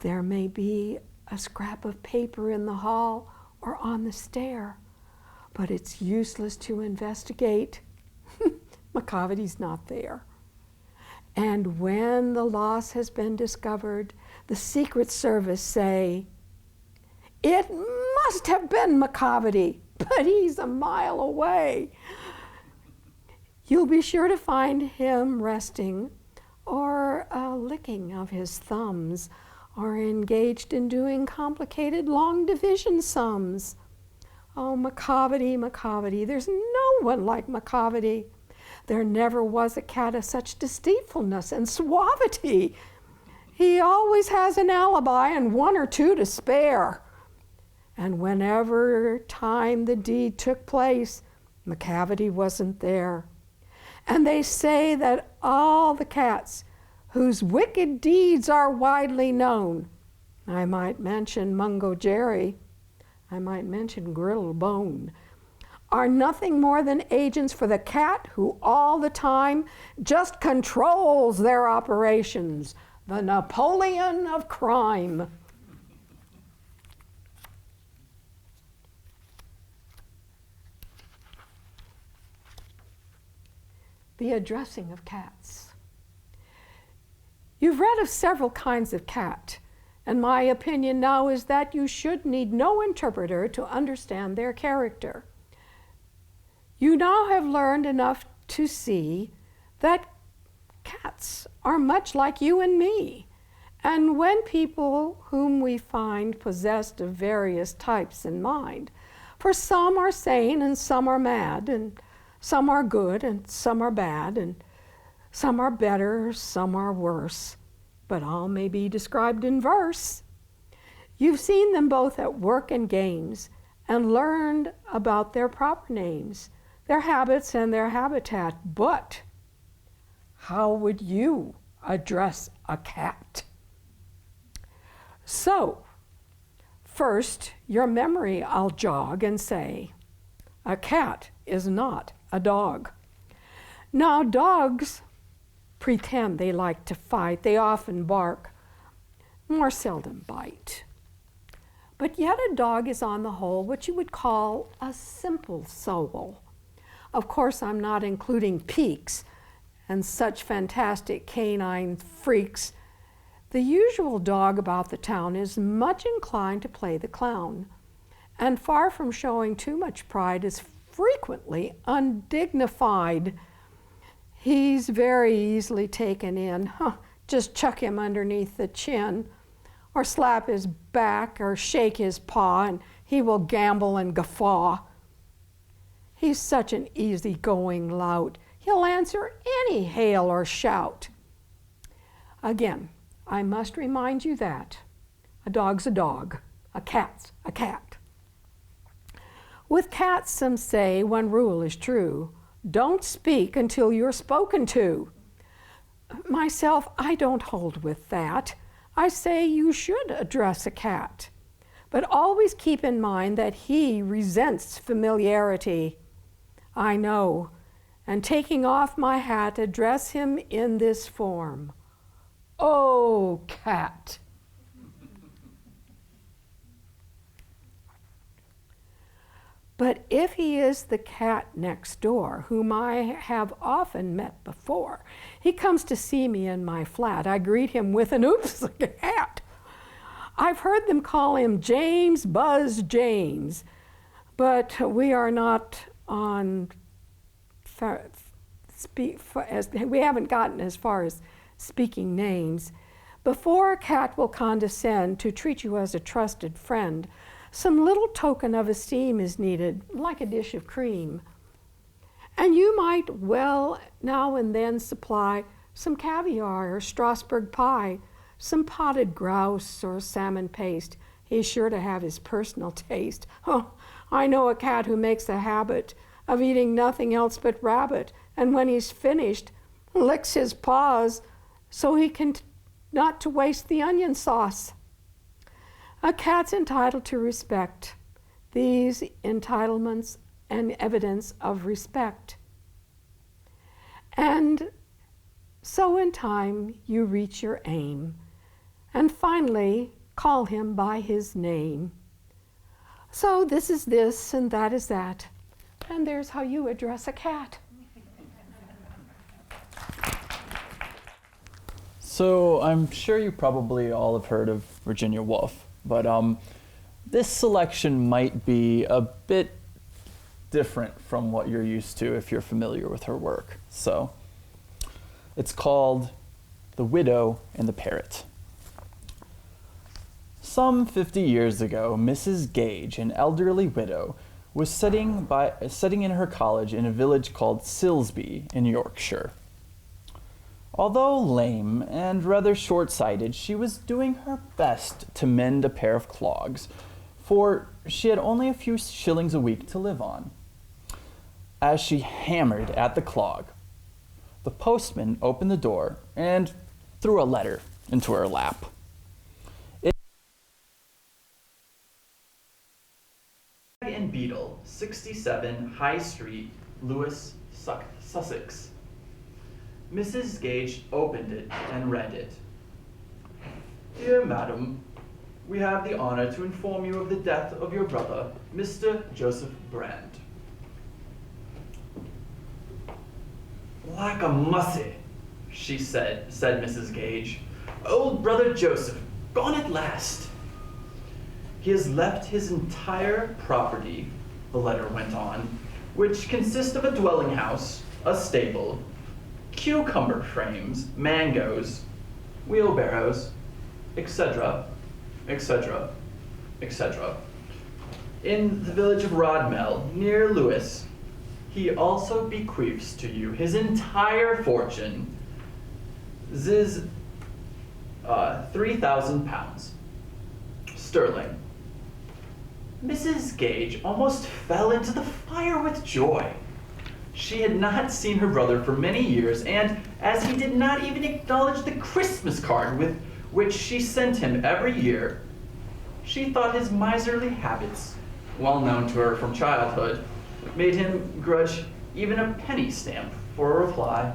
there may be a scrap of paper in the hall or on the stair, but it's useless to investigate. Macavity's not there. And when the loss has been discovered, the Secret Service say, it must have been Macavity, but he's a mile away. You'll be sure to find him resting, or licking of his thumbs, or engaged in doing complicated long division sums. Oh, Macavity, Macavity, there's no one like Macavity. There never was a cat of such deceitfulness and suavity. He always has an alibi and one or two to spare. And whenever time the deed took place, Macavity wasn't there. And they say that all the cats whose wicked deeds are widely known, I might mention Mungo Jerry, I might mention Griddle Bone, are nothing more than agents for the cat who all the time just controls their operations, the Napoleon of crime. The addressing of cats. You've read of several kinds of cat, and my opinion now is that you should need no interpreter to understand their character. You now have learned enough to see that cats are much like you and me, and when people whom we find possessed of various types in mind, for some are sane and some are mad, and some are good and some are bad, and some are better, some are worse, but all may be described in verse. You've seen them both at work and games, and learned about their proper names, their habits and their habitat, but how would you address a cat? So, first, your memory I'll jog and say, a cat is not a dog. Now, dogs pretend they like to fight. They often bark, more seldom bite. But yet a dog is on the whole what you would call a simple soul. Of course, I'm not including peaks and such fantastic canine freaks. The usual dog about the town is much inclined to play the clown, and far from showing too much pride, is frequently undignified. He's very easily taken in. Just chuck him underneath the chin, or slap his back, or shake his paw, and he will gambol and guffaw. He's such an easygoing lout. He'll answer any hail or shout. Again, I must remind you that a dog's a dog, a cat's a cat. With cats, some say one rule is true: don't speak until you're spoken to. Myself, I don't hold with that. I say you should address a cat, but always keep in mind that he resents familiarity. I know, and taking off my hat, address him in this form: "Oh, cat." But if he is the cat next door, whom I have often met before, he comes to see me in my flat, I greet him with an "Oops, cat." I've heard them call him James Buzz James, but we are not on, we haven't gotten as far as speaking names. Before a cat will condescend to treat you as a trusted friend, some little token of esteem is needed, like a dish of cream. And you might well now and then supply some caviar or Strasbourg pie, some potted grouse or salmon paste. He's sure to have his personal taste. Oh, I know a cat who makes a habit of eating nothing else but rabbit, and when he's finished, licks his paws so he can not to waste the onion sauce. A cat's entitled to respect. These entitlements and evidence of respect. And so in time you reach your aim, and finally call him by his name. So this is this and that is that, and there's how you address a cat. So I'm sure you probably all have heard of Virginia Woolf, but this selection might be a bit different from what you're used to if you're familiar with her work. So it's called The Widow and the Parrot. Some 50 years ago, Mrs. Gage, an elderly widow, was studying in her college in a village called Silsby in Yorkshire. Although lame and rather short-sighted, she was doing her best to mend a pair of clogs, for she had only a few shillings a week to live on. As she hammered at the clog, the postman opened the door and threw a letter into her lap. And Beetle, 67 High Street, Lewes, Sussex. Mrs. Gage opened it and read it. Dear Madam, we have the honor to inform you of the death of your brother, Mr. Joseph Brand. Like a mussy, she said Mrs. Gage. Old brother Joseph, gone at last. He has left his entire property, the letter went on, which consists of a dwelling house, a stable, cucumber frames, mangoes, wheelbarrows, etc., etc., etc. In the village of Rodmell, near Lewes, he also bequeaths to you his entire fortune, ziz 3,000 pounds sterling. Mrs. Gage almost fell into the fire with joy. She had not seen her brother for many years, and as he did not even acknowledge the Christmas card with which she sent him every year, she thought his miserly habits, well known to her from childhood, made him grudge even a penny stamp for a reply.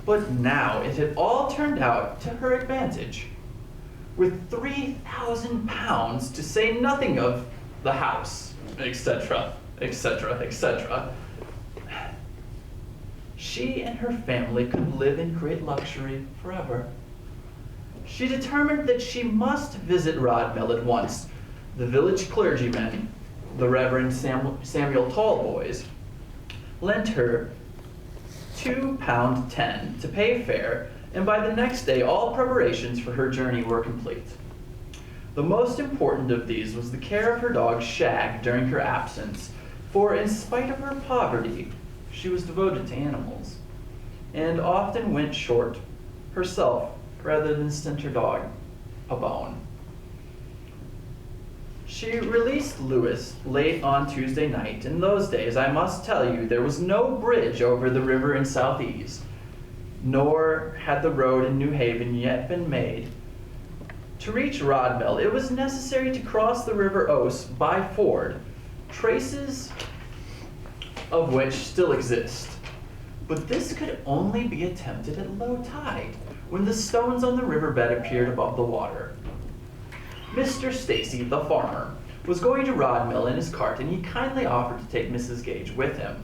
But now it had all turned out to her advantage. With 3,000 pounds, to say nothing of the house, etc., etc., etc., she and her family could live in great luxury forever. She determined that she must visit Rodmell at once. The village clergyman, the Reverend Samuel Tallboys, lent her £2.10 to pay fare, and by the next day all preparations for her journey were complete. The most important of these was the care of her dog Shag during her absence, for in spite of her poverty, she was devoted to animals, and often went short herself rather than send her dog a bone. She released Lewis late on Tuesday night. In those days, I must tell you, there was no bridge over the river in Southeast, nor had the road in New Haven yet been made. To reach Rodmill, it was necessary to cross the River Ouse by ford, traces of which still exist. But this could only be attempted at low tide, when the stones on the riverbed appeared above the water. Mr. Stacy, the farmer, was going to Rodmill in his cart, and he kindly offered to take Mrs. Gage with him.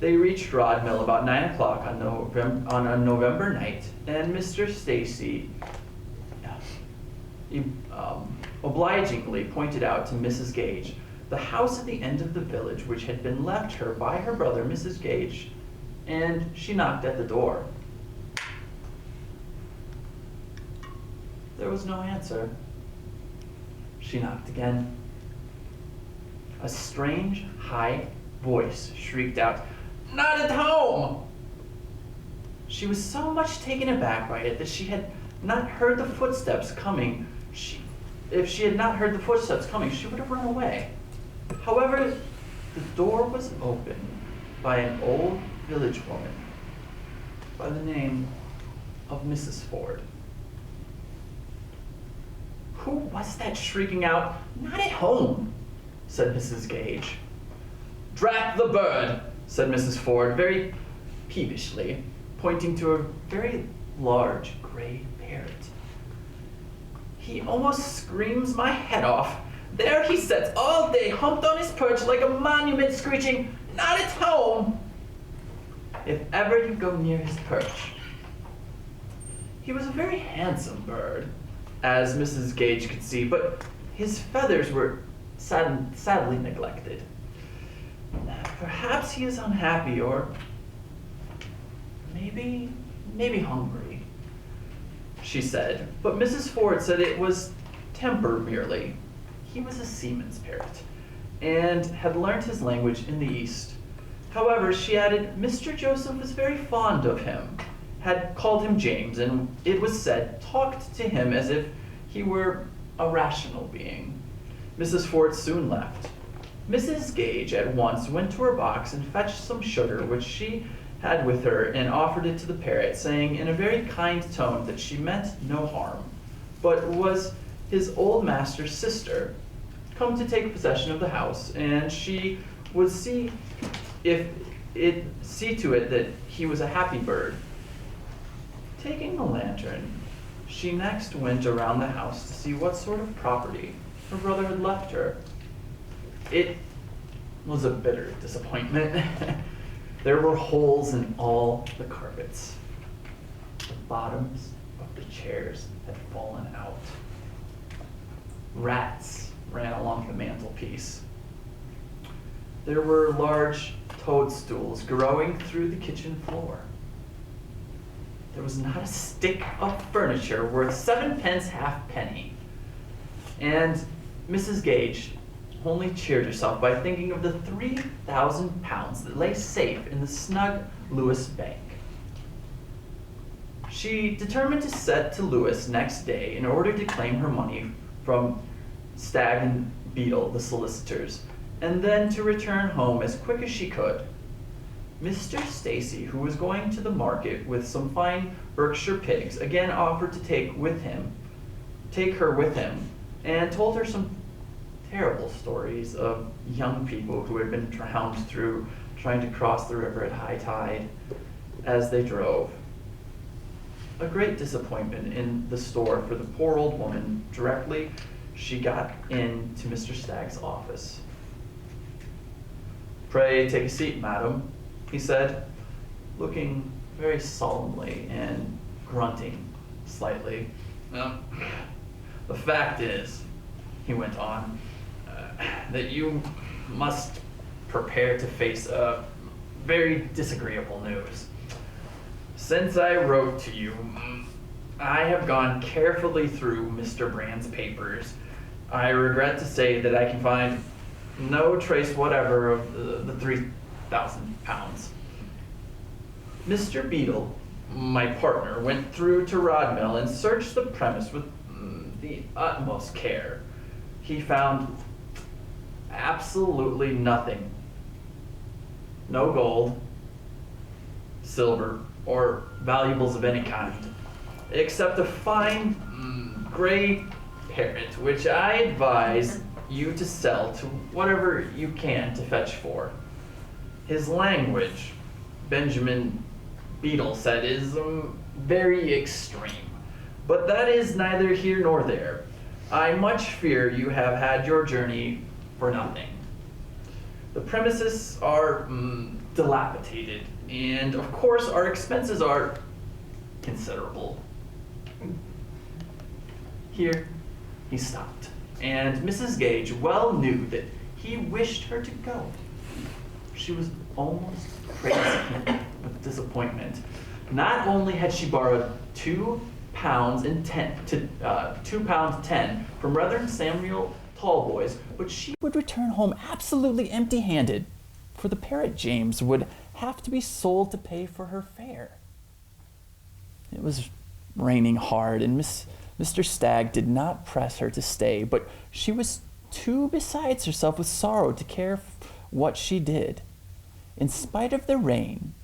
They reached Rodmill about 9 o'clock on a November night, and Mr. Stacy obligingly pointed out to Mrs. Gage the house at the end of the village which had been left her by her brother, Mrs. Gage, and she knocked at the door. There was no answer. She knocked again. A strange, high voice shrieked out, "Not at home!" She was so much taken aback by it that she had not heard the footsteps coming. If she had not heard the footsteps coming, she would have run away. However, the door was opened by an old village woman by the name of Mrs. Ford. "Who was that shrieking out, 'Not at home'?" said Mrs. Gage. "Drat the bird," said Mrs. Ford, very peevishly, pointing to a very large gray parrot. "He almost screams my head off. There he sits all day, humped on his perch like a monument, screeching, 'Not at home!' If ever you go near his perch." He was a very handsome bird, as Mrs. Gage could see, but his feathers were sadly neglected. "Perhaps he is unhappy, or maybe hungry," she said, but Mrs. Ford said it was temper merely. He was a seaman's parrot, and had learnt his language in the East. However, she added, Mr. Joseph was very fond of him, had called him James, and it was said, talked to him as if he were a rational being. Mrs. Ford soon left. Mrs. Gage at once went to her box and fetched some sugar which she had with her and offered it to the parrot, saying in a very kind tone that she meant no harm, but was his old master's sister, come to take possession of the house, and she would see to it that he was a happy bird. Taking a lantern, she next went around the house to see what sort of property her brother had left her. It was a bitter disappointment. There were holes in all the carpets. The bottoms of the chairs had fallen out. Rats ran along the mantelpiece. There were large toadstools growing through the kitchen floor. There was not a stick of furniture worth 7 halfpenny. And Mrs. Gage only cheered herself by thinking of the £3,000 that lay safe in the snug Lewis bank. She determined to set to Lewis next day in order to claim her money from Stagg and Beadle, the solicitors, and then to return home as quick as she could. Mr. Stacy, who was going to the market with some fine Berkshire pigs, again offered to take her with him, and told her some terrible stories of young people who had been drowned through trying to cross the river at high tide as they drove. A great disappointment in the store for the poor old woman directly she got into Mr. Stagg's office. "Pray take a seat, madam," he said, looking very solemnly and grunting slightly. "The fact is," he went on, "that you must prepare to face a very disagreeable news. Since I wrote to you, I have gone carefully through Mr. Brand's papers. I regret to say that I can find no trace whatever of the £3,000. Mr. Beadle, my partner went through to Rodmill and searched the premise with the utmost care. He found absolutely nothing. No gold, silver, or valuables of any kind, except a fine gray parrot, which I advise you to sell to whatever you can to fetch for. His language, Benjamin Beadle said, is very extreme, but that is neither here nor there. I much fear you have had your journey for nothing. The premises are dilapidated, and of course our expenses are considerable. Here, he stopped, and Mrs. Gage well knew that he wished her to go. She was almost crazy with disappointment. Not only had she borrowed £2.10 from Reverend Samuel Tallboys, but she would return home absolutely empty-handed, for the parrot James would have to be sold to pay for her fare. It was raining hard, and Mr. Stagg did not press her to stay, but she was too besides herself with sorrow to care what she did. In spite of the rain,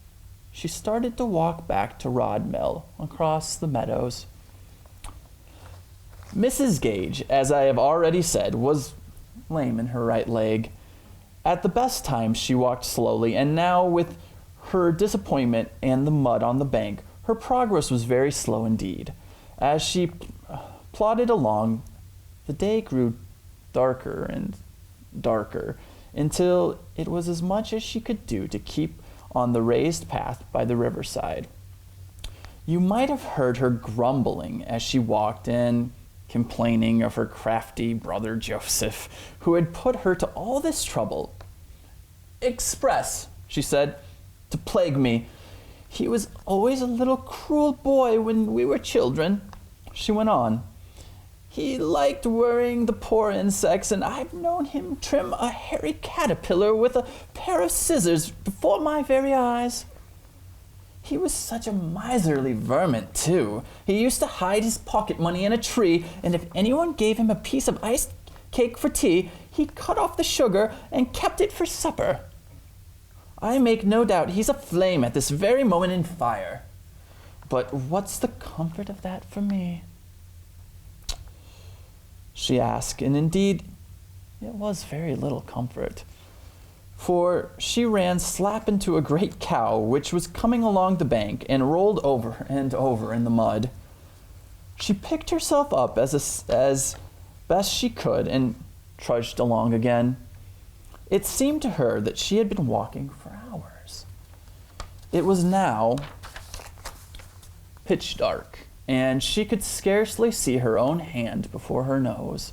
she started to walk back to Rodmill across the meadows. Mrs. Gage, as I have already said, was lame in her right leg. At the best times she walked slowly, and now with her disappointment and the mud on the bank, her progress was very slow indeed. As she plodded along, the day grew darker and darker, until it was as much as she could do to keep on the raised path by the riverside. You might have heard her grumbling as she walked and complaining of her crafty brother Joseph, who had put her to all this trouble. "Express," she said, "to plague me. He was always a little cruel boy when we were children," she went on. "He liked worrying the poor insects, and I've known him trim a hairy caterpillar with a pair of scissors before my very eyes. He was such a miserly vermin, too. He used to hide his pocket money in a tree, and if anyone gave him a piece of iced cake for tea, he'd cut off the sugar and kept it for supper. I make no doubt he's aflame at this very moment in fire. But what's the comfort of that for me?" she asked, and indeed it was very little comfort, for she ran slap into a great cow which was coming along the bank and rolled over and over in the mud. She picked herself up as best she could and trudged along again. It seemed to her that she had been walking for hours. It was now pitch dark, and she could scarcely see her own hand before her nose.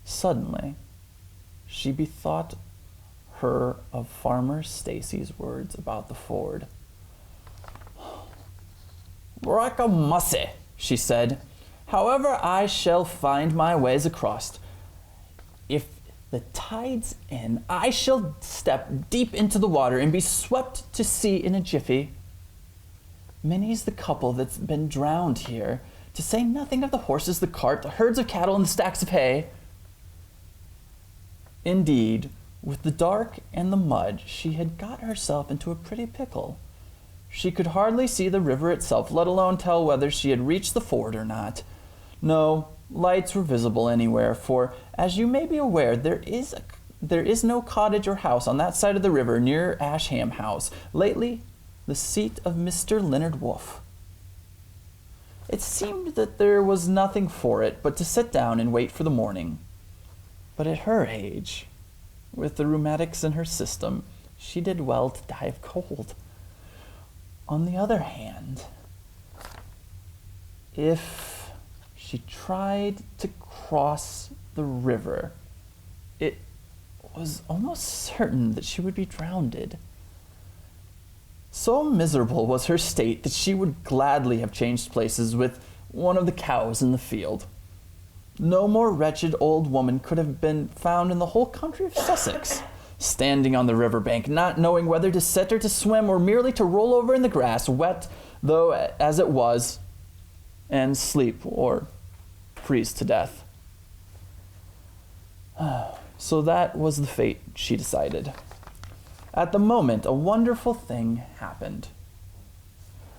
Suddenly, she bethought her of Farmer Stacy's words about the ford. "Brackamussy," she said. "However I shall find my ways across. If the tide's in, I shall step deep into the water and be swept to sea in a jiffy. Many's the couple that's been drowned here, to say nothing of the horses, the cart, the herds of cattle, and the stacks of hay." Indeed, with the dark and the mud, she had got herself into a pretty pickle. She could hardly see the river itself, let alone tell whether she had reached the ford or not. No lights were visible anywhere, for, as you may be aware, there is no cottage or house on that side of the river near Asham House, lately the seat of Mr. Leonard Wolfe. It seemed that there was nothing for it but to sit down and wait for the morning. But at her age, with the rheumatics in her system, she did well to die of cold. On the other hand, if she tried to cross the river, it was almost certain that she would be drowned. So miserable was her state that she would gladly have changed places with one of the cows in the field. No more wretched old woman could have been found in the whole country of Sussex, standing on the river bank, not knowing whether to sit or to swim, or merely to roll over in the grass, wet though as it was, and sleep or freeze to death. So that was the fate she decided. At the moment, a wonderful thing happened.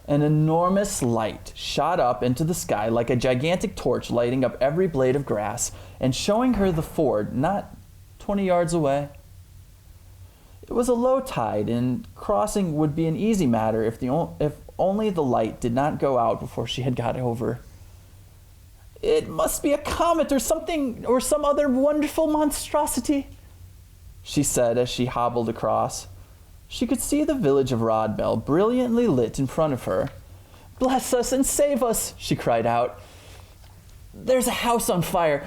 An enormous light shot up into the sky like a gigantic torch, lighting up every blade of grass and showing her the ford not 20 yards away. It was a low tide, and crossing would be an easy matter if only the light did not go out before she had got over. It must be a comet or something, or some other wonderful monstrosity, she said as she hobbled across. She could see the village of Rodbell brilliantly lit in front of her. "Bless us and save us," she cried out. "There's a house on fire.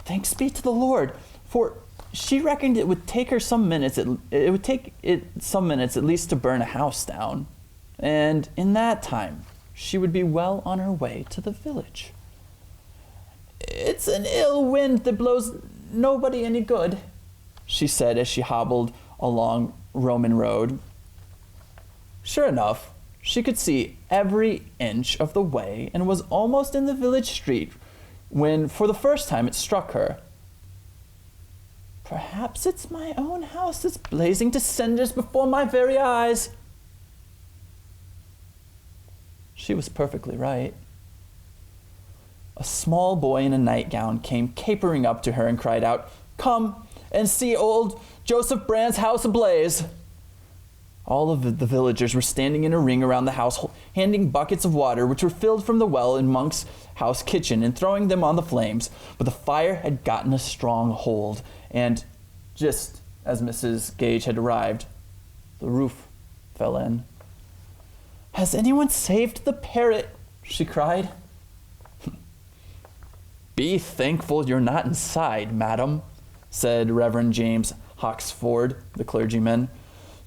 Thanks be to the Lord," for she reckoned it would take her some minutes. It would take it some minutes at least to burn a house down, and in that time she would be well on her way to the village. "It's an ill wind that blows nobody any good," she said as she hobbled along Roman Road. Sure enough, she could see every inch of the way and was almost in the village street when, for the first time, it struck her. "Perhaps it's my own house that's blazing to cinders before my very eyes." She was perfectly right. A small boy in a nightgown came capering up to her and cried out, "Come and see old Joseph Brand's house ablaze." All of the villagers were standing in a ring around the house, handing buckets of water which were filled from the well in Monk's house kitchen and throwing them on the flames. But the fire had gotten a strong hold, and just as Mrs. Gage had arrived, the roof fell in. "Has anyone saved the parrot?" she cried. "Be thankful you're not inside, madam," said Reverend James Hawksford, the clergyman.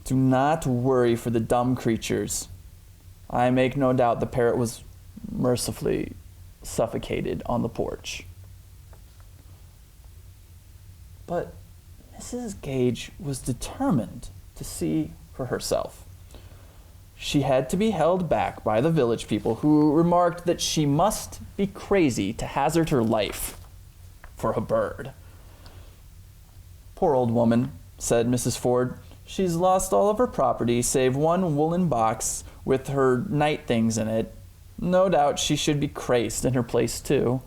"Do not worry for the dumb creatures. I make no doubt the parrot was mercifully suffocated on the porch." But Mrs. Gage was determined to see for herself. She had to be held back by the village people, who remarked that she must be crazy to hazard her life for a bird. "Poor old woman," said Mrs. Ford. "She's lost all of her property save one woolen box with her night things in it. No doubt she should be crazed in her place too."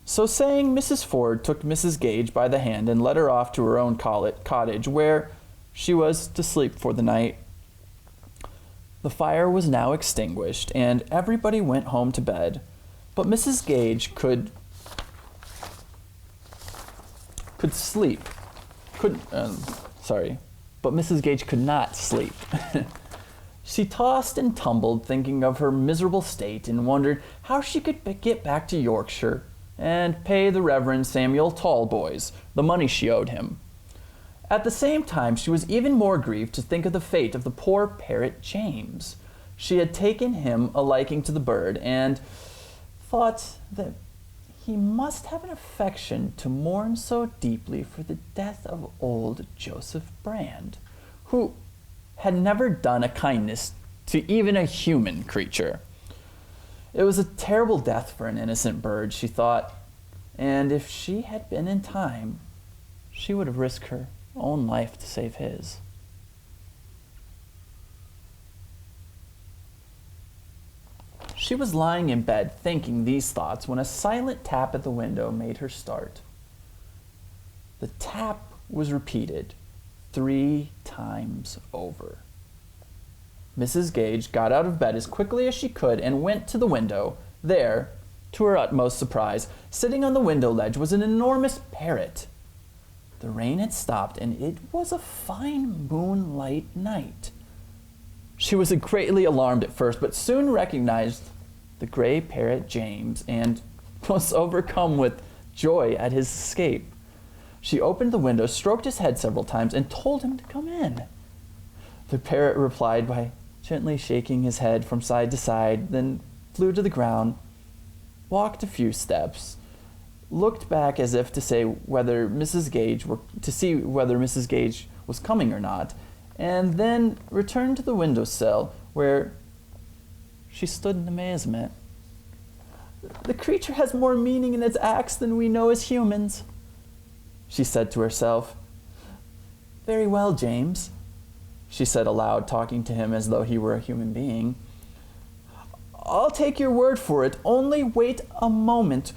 So saying, Mrs. Ford took Mrs. Gage by the hand and led her off to her own cottage, where she was to sleep for the night. The fire was now extinguished, and everybody went home to bed, but Mrs. Gage could sleep. But Mrs. Gage could not sleep. She tossed and tumbled, thinking of her miserable state, and wondered how she could get back to Yorkshire and pay the Reverend Samuel Talboys the money she owed him. At the same time, she was even more grieved to think of the fate of the poor parrot James. She had taken him a liking to the bird, and thought that he must have an affection to mourn so deeply for the death of old Joseph Brand, who had never done a kindness to even a human creature. It was a terrible death for an innocent bird, she thought, and if she had been in time, she would have risked her own life to save his. She was lying in bed thinking these thoughts when a silent tap at the window made her start. The tap was repeated 3 times over. Mrs. Gage got out of bed as quickly as she could and went to the window. There, to her utmost surprise, sitting on the window ledge was an enormous parrot. The rain had stopped, and it was a fine moonlight night. She was greatly alarmed at first, but soon recognized the gray parrot James and was overcome with joy at his escape. She opened the window, stroked his head several times, and told him to come in. The parrot replied by gently shaking his head from side to side, then flew to the ground, walked a few steps, looked back as if to say whether Mrs. Gage was coming or not, and then returned to the windowsill, where She stood in amazement. "The creature has more meaning in its acts than we know as humans," she said to herself. "Very well, James," she said aloud, talking to him as though he were a human being. "I'll take your word for it. Only wait a moment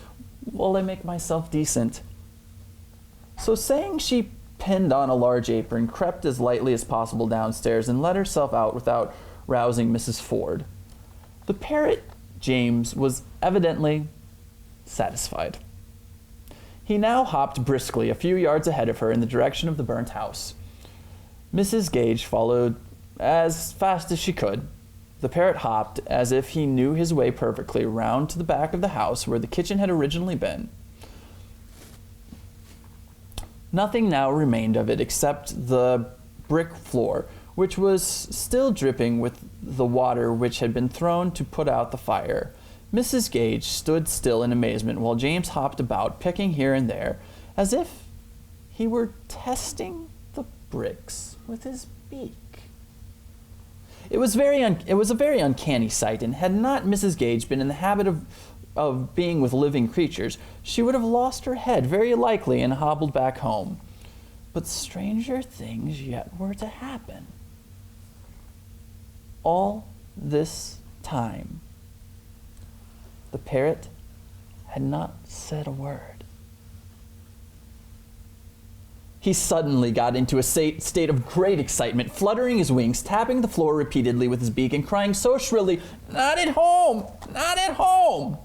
while I make myself decent." So saying, she pinned on a large apron, crept as lightly as possible downstairs, and let herself out without rousing Mrs. Ford. The parrot, James, was evidently satisfied. He now hopped briskly a few yards ahead of her in the direction of the burnt house. Mrs. Gage followed as fast as she could. The parrot hopped as if he knew his way perfectly round to the back of the house where the kitchen had originally been. Nothing now remained of it except the brick floor, which was still dripping with the water which had been thrown to put out the fire. Mrs. Gage stood still in amazement while James hopped about, picking here and there, as if he were testing the bricks with his beak. It was a very uncanny sight, and had not Mrs. Gage been in the habit of being with living creatures, she would have lost her head very likely and hobbled back home. But stranger things yet were to happen. All this time, the parrot had not said a word. He suddenly got into a state of great excitement, fluttering his wings, tapping the floor repeatedly with his beak, and crying so shrilly, "Not at home! Not at home!"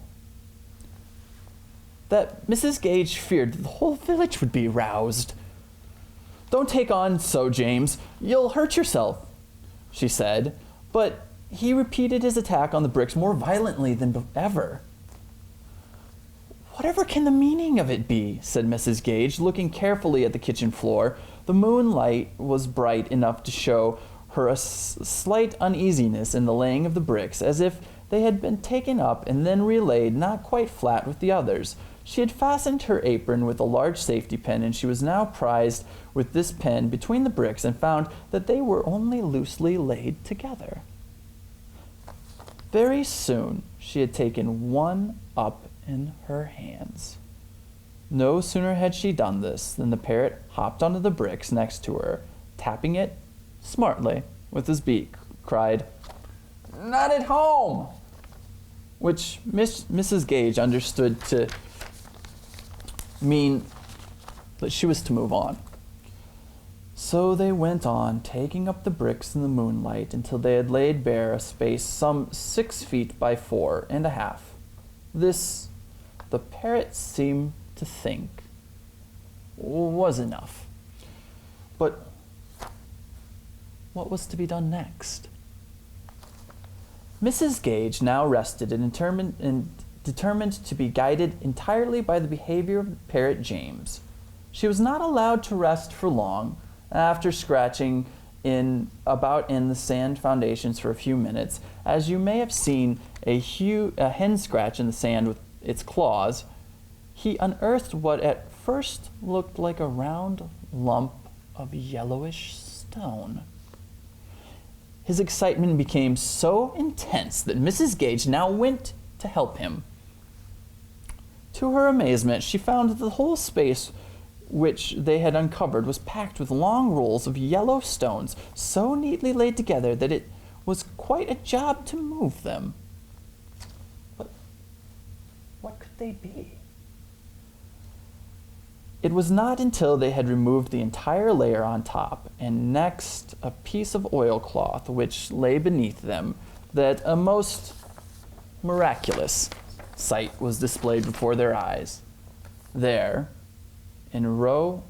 that Mrs. Gage feared that the whole village would be roused. "Don't take on so, James. You'll hurt yourself," she said, but he repeated his attack on the bricks more violently than ever. "Whatever can the meaning of it be?" said Mrs. Gage, looking carefully at the kitchen floor. The moonlight was bright enough to show her a slight uneasiness in the laying of the bricks, as if they had been taken up and then relaid not quite flat with the others. She had fastened her apron with a large safety pin, and she was now prised with this pin between the bricks and found that they were only loosely laid together. Very soon she had taken one up in her hands. No sooner had she done this than the parrot hopped onto the bricks next to her, tapping it smartly with his beak, cried, "Not at home!" which Mrs. Gage understood to mean that she was to move on. So they went on, taking up the bricks in the moonlight until they had laid bare a space some 6 feet by 4.5. This, the parrot seemed to think, was enough. But what was to be done next? Mrs. Gage now rested and determined to be guided entirely by the behavior of the parrot James. She was not allowed to rest for long. After scratching about in the sand foundations for a few minutes, as you may have seen a hen scratch in the sand with its claws, he unearthed what at first looked like a round lump of yellowish stone. His excitement became so intense that Mrs. Gage now went to help him. To her amazement, she found that the whole space which they had uncovered was packed with long rolls of yellow stones, so neatly laid together that it was quite a job to move them. But what could they be? It was not until they had removed the entire layer on top, and next a piece of oilcloth which lay beneath them, that a most miraculous sight was displayed before their eyes. There, in row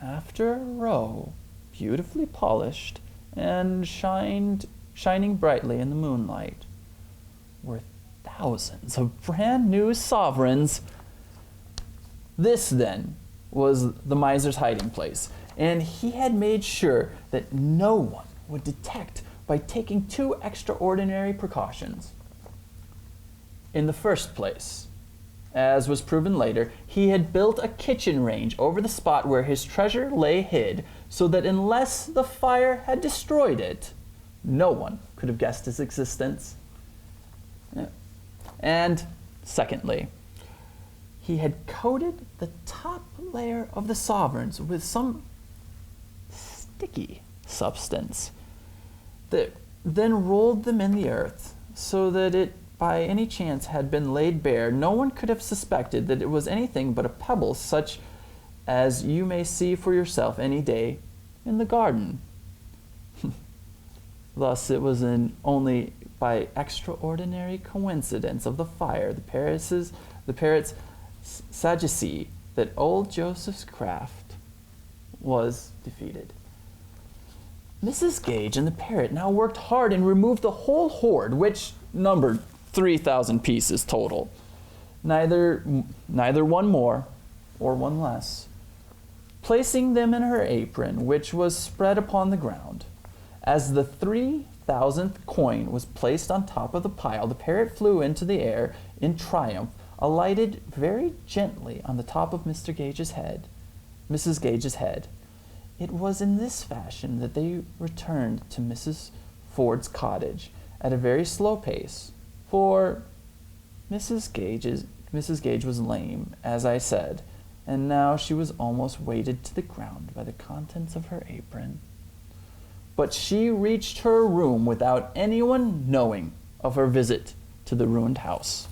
after row, beautifully polished and shining brightly in the moonlight, were thousands of brand new sovereigns. This, then, was the miser's hiding place, and he had made sure that no one would detect by taking 2 extraordinary precautions. In the first place, as was proven later, he had built a kitchen range over the spot where his treasure lay hid, so that unless the fire had destroyed it, no one could have guessed his existence. Yeah. And secondly, he had coated the top layer of the sovereigns with some sticky substance that then rolled them in the earth so that it by any chance had been laid bare. No one could have suspected that it was anything but a pebble such as you may see for yourself any day in the garden. Thus it was only by extraordinary coincidence of the fire, the parrot's sagacity, that old Joseph's craft was defeated. Mrs. Gage and the parrot now worked hard and removed the whole hoard, which numbered 3,000 pieces total. Neither one more or one less. Placing them in her apron, which was spread upon the ground. As the 3,000th coin was placed on top of the pile, the parrot flew into the air in triumph, alighted very gently on the top of Mrs. Gage's head. It was in this fashion that they returned to Mrs. Ford's cottage at a very slow pace, for Mrs. Gage was lame, as I said, and now she was almost weighted to the ground by the contents of her apron. But she reached her room without anyone knowing of her visit to the ruined house.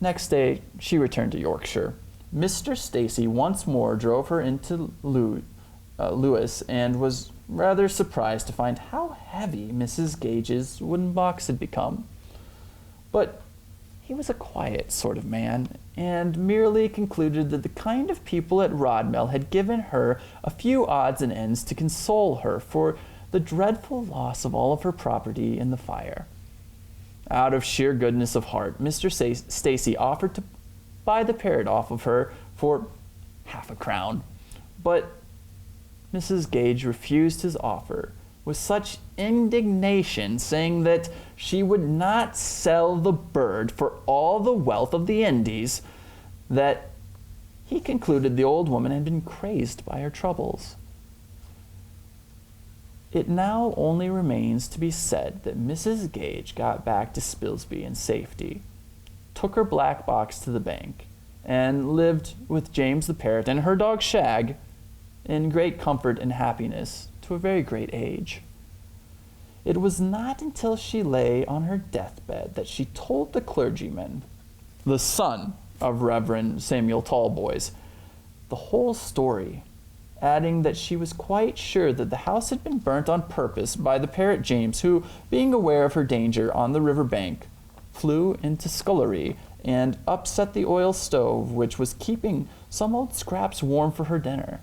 Next day, she returned to Yorkshire. Mr. Stacy once more drove her into Lewis and was rather surprised to find how heavy Mrs. Gage's wooden box had become. But he was a quiet sort of man, and merely concluded that the kind of people at Rodmell had given her a few odds and ends to console her for the dreadful loss of all of her property in the fire. Out of sheer goodness of heart, Mr. Stacy offered to buy the parrot off of her for half a crown, but Mrs. Gage refused his offer with such indignation, saying that she would not sell the bird for all the wealth of the Indies, that he concluded the old woman had been crazed by her troubles. It now only remains to be said that Mrs. Gage got back to Spilsby in safety, took her black box to the bank, and lived with James the parrot and her dog Shag in great comfort and happiness to a very great age. It was not until she lay on her deathbed that she told the clergyman, the son of Reverend Samuel Talboys, the whole story, adding that she was quite sure that the house had been burnt on purpose by the parrot James, who, being aware of her danger on the river bank, flew into scullery and upset the oil stove which was keeping some old scraps warm for her dinner.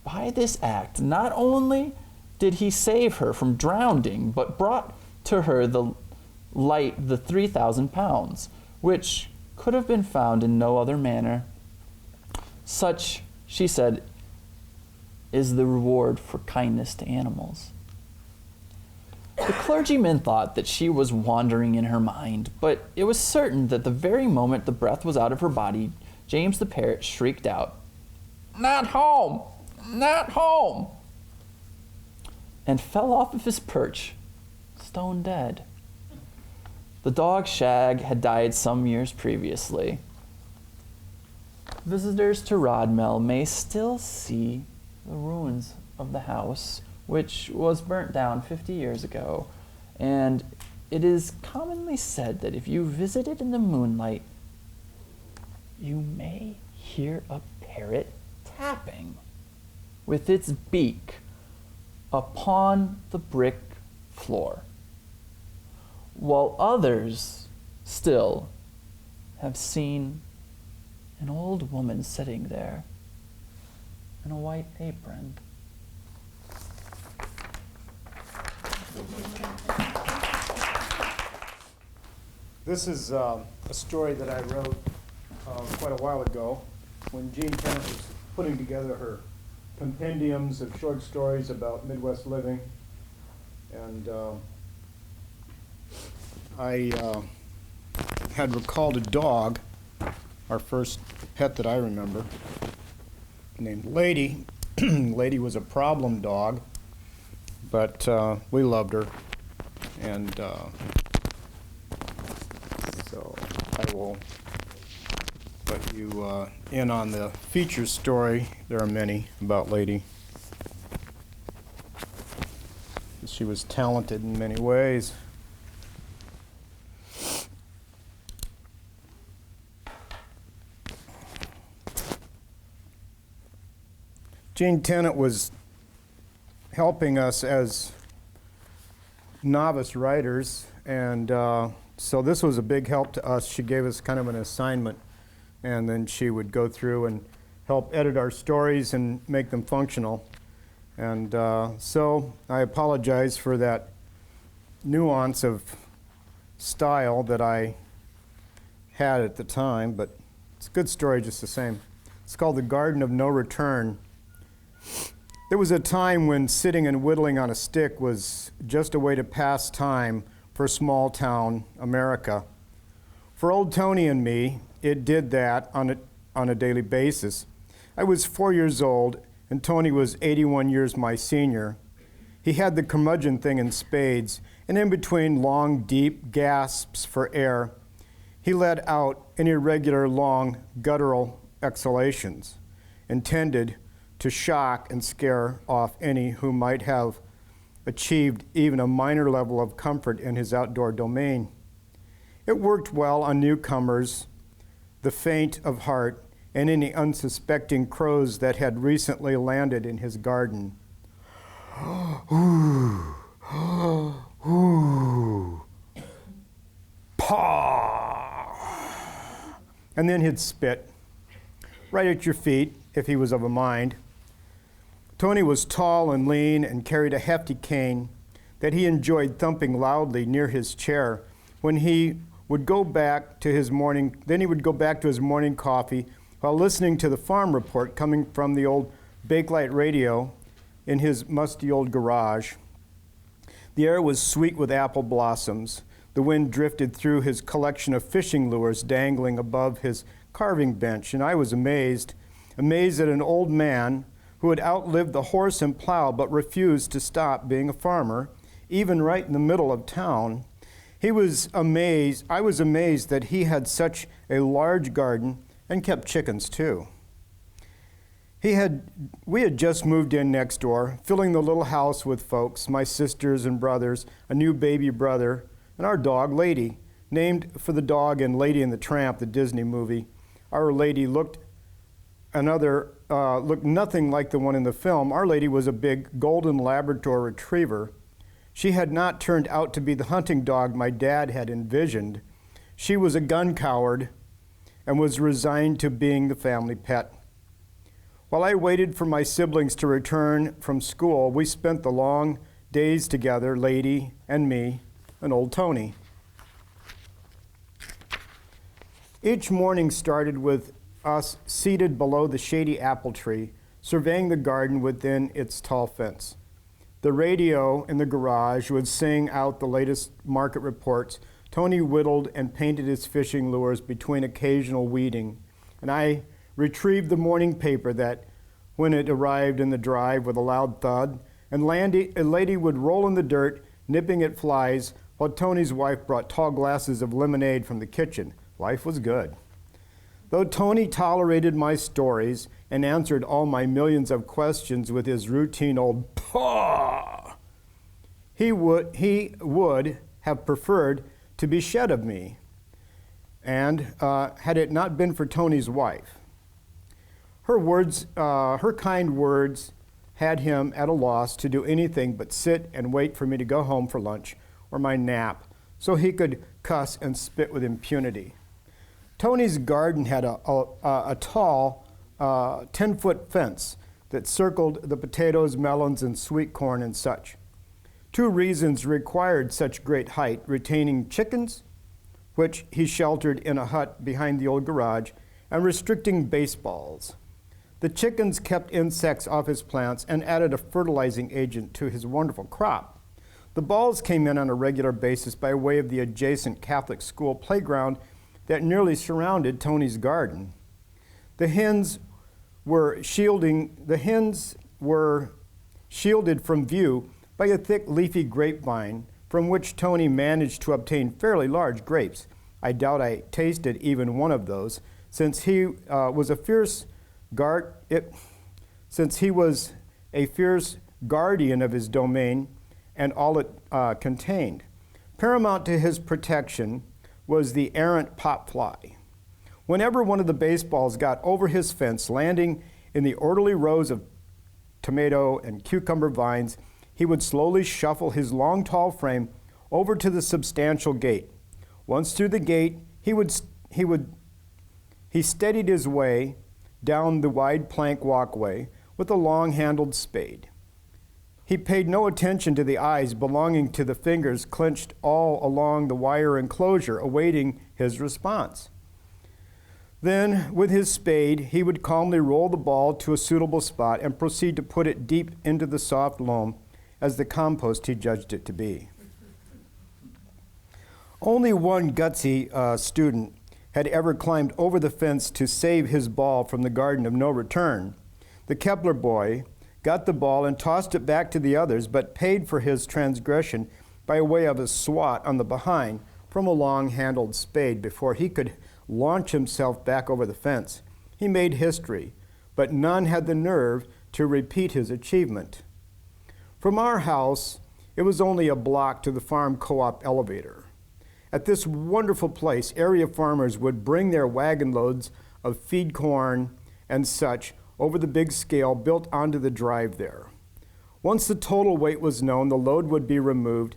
By this act, not only did he save her from drowning, but brought to her the 3,000 pounds, which could have been found in no other manner. Such, she said, is the reward for kindness to animals. The clergyman thought that she was wandering in her mind, but it was certain that the very moment the breath was out of her body, James the parrot shrieked out, "Not home! Not home!" and fell off of his perch, stone dead. The dog Shag had died some years previously. Visitors to Rodmell may still see the ruins of the house, which was burnt down 50 years ago, and it is commonly said that if you visit it in the moonlight, you may hear a parrot tapping with its beak upon the brick floor, while others still have seen an old woman sitting there in a white apron. This is a story that I wrote quite a while ago when Jean Tennant was putting together her compendiums of short stories about Midwest living. And I had recalled a dog, our first pet that I remember, named Lady. Lady was a problem dog, but we loved her. And so I will let you in on the feature story. There are many about Lady. She was talented in many ways. Jean Tennant was helping us as novice writers, and so this was a big help to us. She gave us kind of an assignment, and then she would go through and help edit our stories and make them functional. And so I apologize for that nuance of style that I had at the time, but it's a good story just the same. It's called The Garden of No Return. There was a time when sitting and whittling on a stick was just a way to pass time for small town America. For old Tony and me, it did that on a daily basis. I was 4 years old, and Tony was 81 years my senior. He had the curmudgeon thing in spades, and in between long, deep gasps for air, he let out in irregular, long, guttural exhalations, intended to shock and scare off any who might have achieved even a minor level of comfort in his outdoor domain. It worked well on newcomers, the faint of heart, and any unsuspecting crows that had recently landed in his garden. Ooh, ooh, paw! And then he'd spit right at your feet if he was of a mind. Tony was tall and lean and carried a hefty cane that he enjoyed thumping loudly near his chair when he would go back to his morning coffee while listening to the farm report coming from the old Bakelite radio in his musty old garage. The air was sweet with apple blossoms. The wind drifted through his collection of fishing lures dangling above his carving bench, and I was amazed at an old man who had outlived the horse and plow but refused to stop being a farmer, even right in the middle of town. I was amazed that he had such a large garden and kept chickens too. We had just moved in next door, filling the little house with folks, my sisters and brothers, a new baby brother, and our dog, Lady, named for the dog in Lady and the Tramp, the Disney movie. Our Lady looked nothing like the one in the film. Our Lady was a big golden Labrador retriever. She had not turned out to be the hunting dog my dad had envisioned. She was a gun coward and was resigned to being the family pet. While I waited for my siblings to return from school, we spent the long days together, Lady and me and old Tony. Each morning started with us seated below the shady apple tree, surveying the garden within its tall fence. The radio in the garage would sing out the latest market reports. Tony whittled and painted his fishing lures between occasional weeding, and I retrieved the morning paper that, when it arrived in the drive with a loud thud, and Lady would roll in the dirt, nipping at flies, while Tony's wife brought tall glasses of lemonade from the kitchen. Life was good. Though Tony tolerated my stories and answered all my millions of questions with his routine old paw, he would have preferred to be shed of me, and had it not been for Tony's wife. Her kind words had him at a loss to do anything but sit and wait for me to go home for lunch or my nap, so he could cuss and spit with impunity. Tony's garden had a tall 10-foot fence that circled the potatoes, melons, and sweet corn and such. Two reasons required such great height: retaining chickens, which he sheltered in a hut behind the old garage, and restricting baseballs. The chickens kept insects off his plants and added a fertilizing agent to his wonderful crop. The balls came in on a regular basis by way of the adjacent Catholic school playground that nearly surrounded Tony's garden. The hens were shielded from view by a thick leafy grapevine from which Tony managed to obtain fairly large grapes. I doubt I tasted even one of those, since he was a fierce guardian of his domain and all it contained. Paramount to his protection was the errant popfly. Whenever one of the baseballs got over his fence, landing in the orderly rows of tomato and cucumber vines, he would slowly shuffle his long, tall frame over to the substantial gate. Once through the gate, he steadied his way down the wide plank walkway with a long-handled spade. He paid no attention to the eyes belonging to the fingers clenched all along the wire enclosure, awaiting his response. Then, with his spade, he would calmly roll the ball to a suitable spot and proceed to put it deep into the soft loam as the compost he judged it to be. Only one gutsy student had ever climbed over the fence to save his ball from the garden of no return. The Kepler boy got the ball and tossed it back to the others, but paid for his transgression by way of a swat on the behind from a long-handled spade before he could launch himself back over the fence. He made history, but none had the nerve to repeat his achievement. From our house, it was only a block to the farm co-op elevator. At this wonderful place, area farmers would bring their wagon loads of feed corn and such over the big scale built onto the drive there. Once the total weight was known, the load would be removed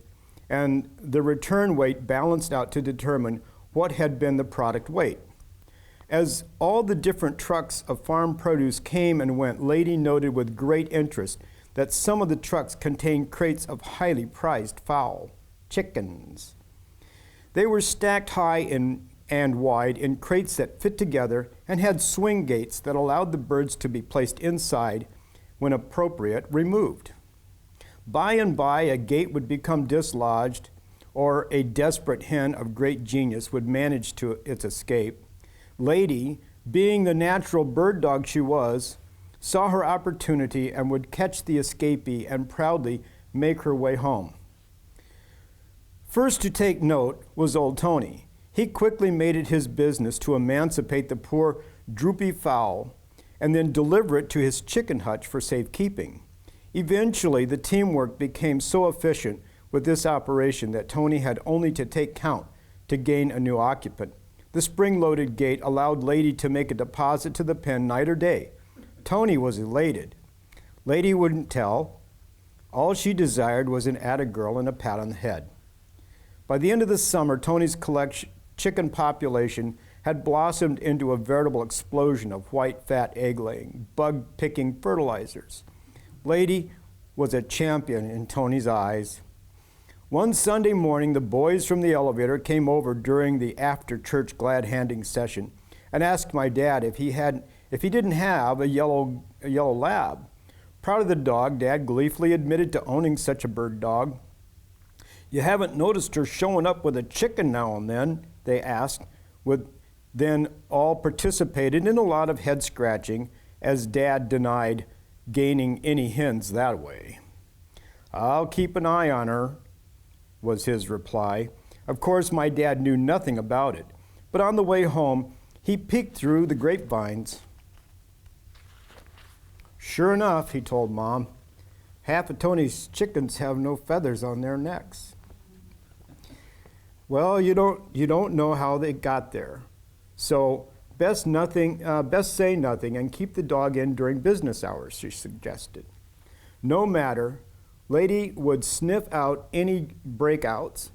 and the return weight balanced out to determine what had been the product weight. As all the different trucks of farm produce came and went, Lady noted with great interest that some of the trucks contained crates of highly prized fowl, chickens. They were stacked high and wide in crates that fit together and had swing gates that allowed the birds to be placed inside, when appropriate, removed. By and by, a gate would become dislodged, or a desperate hen of great genius would manage its escape. Lady, being the natural bird dog she was, saw her opportunity and would catch the escapee and proudly make her way home. First to take note was old Tony. He quickly made it his business to emancipate the poor droopy fowl and then deliver it to his chicken hutch for safekeeping. Eventually, the teamwork became so efficient with this operation that Tony had only to take count to gain a new occupant. The spring-loaded gate allowed Lady to make a deposit to the pen night or day. Tony was elated. Lady wouldn't tell. All she desired was an atta-girl and a pat on the head. By the end of the summer, Tony's chicken population had blossomed into a veritable explosion of white, fat egg-laying, bug-picking fertilizers. Lady was a champion in Tony's eyes. One Sunday morning, the boys from the elevator came over during the after-church glad-handing session and asked my dad if he didn't have a yellow lab. Proud of the dog, Dad gleefully admitted to owning such a bird dog. "You haven't noticed her showing up with a chicken now and then?" they asked. Then all participated in a lot of head scratching as Dad denied gaining any hens that way. "I'll keep an eye on her," was his reply. Of course, my dad knew nothing about it, but on the way home, he peeked through the grapevines. "Sure enough," he told Mom, "half of Tony's chickens have no feathers on their necks." Well, you don't know how they got there, so best say nothing and keep the dog in during business hours, she suggested. No matter, Lady would sniff out any breakouts,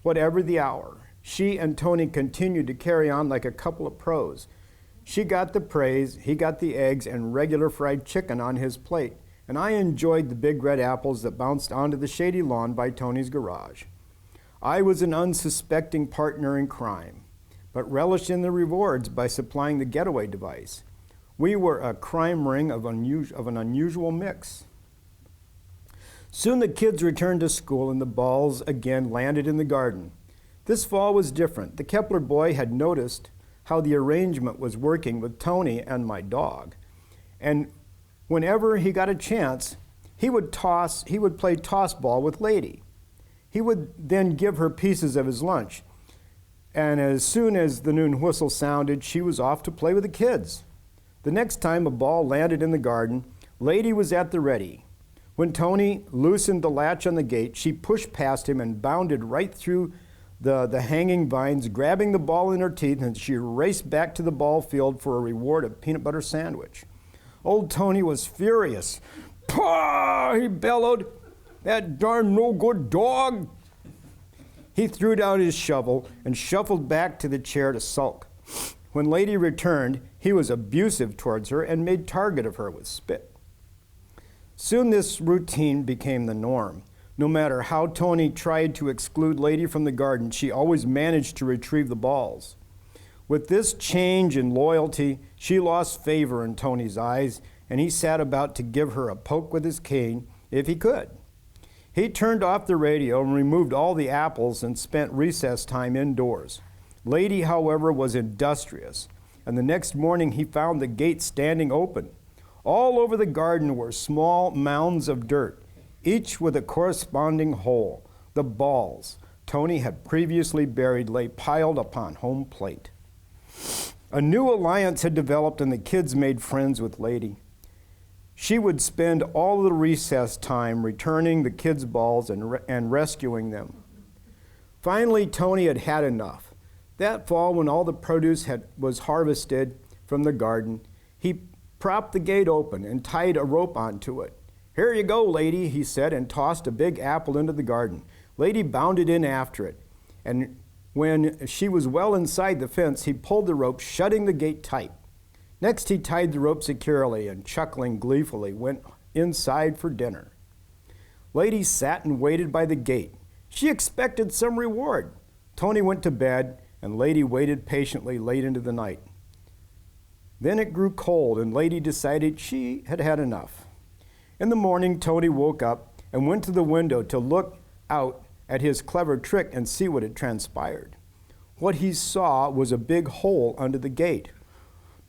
whatever the hour. She and Tony continued to carry on like a couple of pros. She got the praise, he got the eggs and regular fried chicken on his plate, and I enjoyed the big red apples that bounced onto the shady lawn by Tony's garage. I was an unsuspecting partner in crime, but relished in the rewards by supplying the getaway device. We were a crime ring of an unusual mix. Soon the kids returned to school and the balls again landed in the garden. This fall was different. The Kepler boy had noticed how the arrangement was working with Tony and my dog. And whenever he got a chance, he would play toss ball with Lady. He would then give her pieces of his lunch. And as soon as the noon whistle sounded, she was off to play with the kids. The next time a ball landed in the garden, Lady was at the ready. When Tony loosened the latch on the gate, she pushed past him and bounded right through the hanging vines, grabbing the ball in her teeth, and she raced back to the ball field for a reward of peanut butter sandwich. Old Tony was furious. "Pah!" he bellowed. "That darn no-good dog!" He threw down his shovel and shuffled back to the chair to sulk. When Lady returned, he was abusive towards her and made target of her with spit. Soon this routine became the norm. No matter how Tony tried to exclude Lady from the garden, she always managed to retrieve the balls. With this change in loyalty, she lost favor in Tony's eyes, and he sat about to give her a poke with his cane if he could. He turned off the radio and removed all the apples and spent recess time indoors. Lady, however, was industrious, and the next morning he found the gate standing open. All over the garden were small mounds of dirt, each with a corresponding hole. The balls Tony had previously buried lay piled upon home plate. A new alliance had developed, and the kids made friends with Lady. She would spend all the recess time returning the kids' balls and rescuing them. Finally, Tony had had enough. That fall, when all the produce was harvested from the garden, he propped the gate open and tied a rope onto it. "Here you go, Lady," he said, and tossed a big apple into the garden. Lady bounded in after it, and when she was well inside the fence, he pulled the rope, shutting the gate tight. Next, he tied the rope securely and, chuckling gleefully, went inside for dinner. Lady sat and waited by the gate. She expected some reward. Tony went to bed, and Lady waited patiently late into the night. Then it grew cold, and Lady decided she had had enough. In the morning, Tony woke up and went to the window to look out at his clever trick and see what had transpired. What he saw was a big hole under the gate.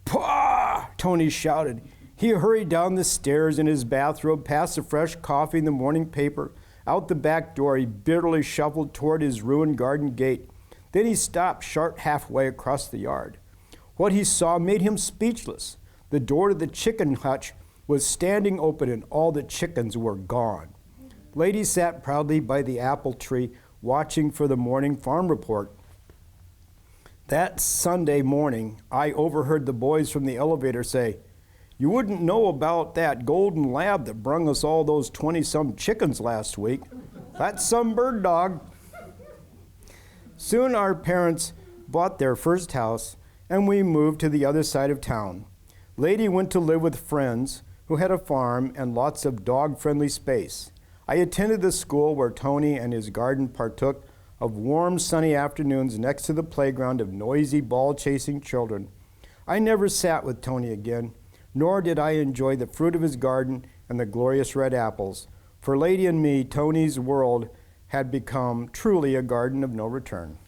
"Pah!" Tony shouted. He hurried down the stairs in his bathrobe, past the fresh coffee and the morning paper. Out the back door, he bitterly shuffled toward his ruined garden gate. Then he stopped short halfway across the yard. What he saw made him speechless. The door to the chicken hutch was standing open, and all the chickens were gone. Lady sat proudly by the apple tree, watching for the morning farm report. That Sunday morning, I overheard the boys from the elevator say, "You wouldn't know about that golden lab that brung us all those 20-some chickens last week. That's some bird dog." Soon our parents bought their first house, and we moved to the other side of town. Lady went to live with friends who had a farm and lots of dog-friendly space. I attended the school where Tony and his garden partook of warm, sunny afternoons next to the playground of noisy, ball-chasing children. I never sat with Tony again, nor did I enjoy the fruit of his garden and the glorious red apples. For Lady and me, Tony's world had become truly a garden of no return.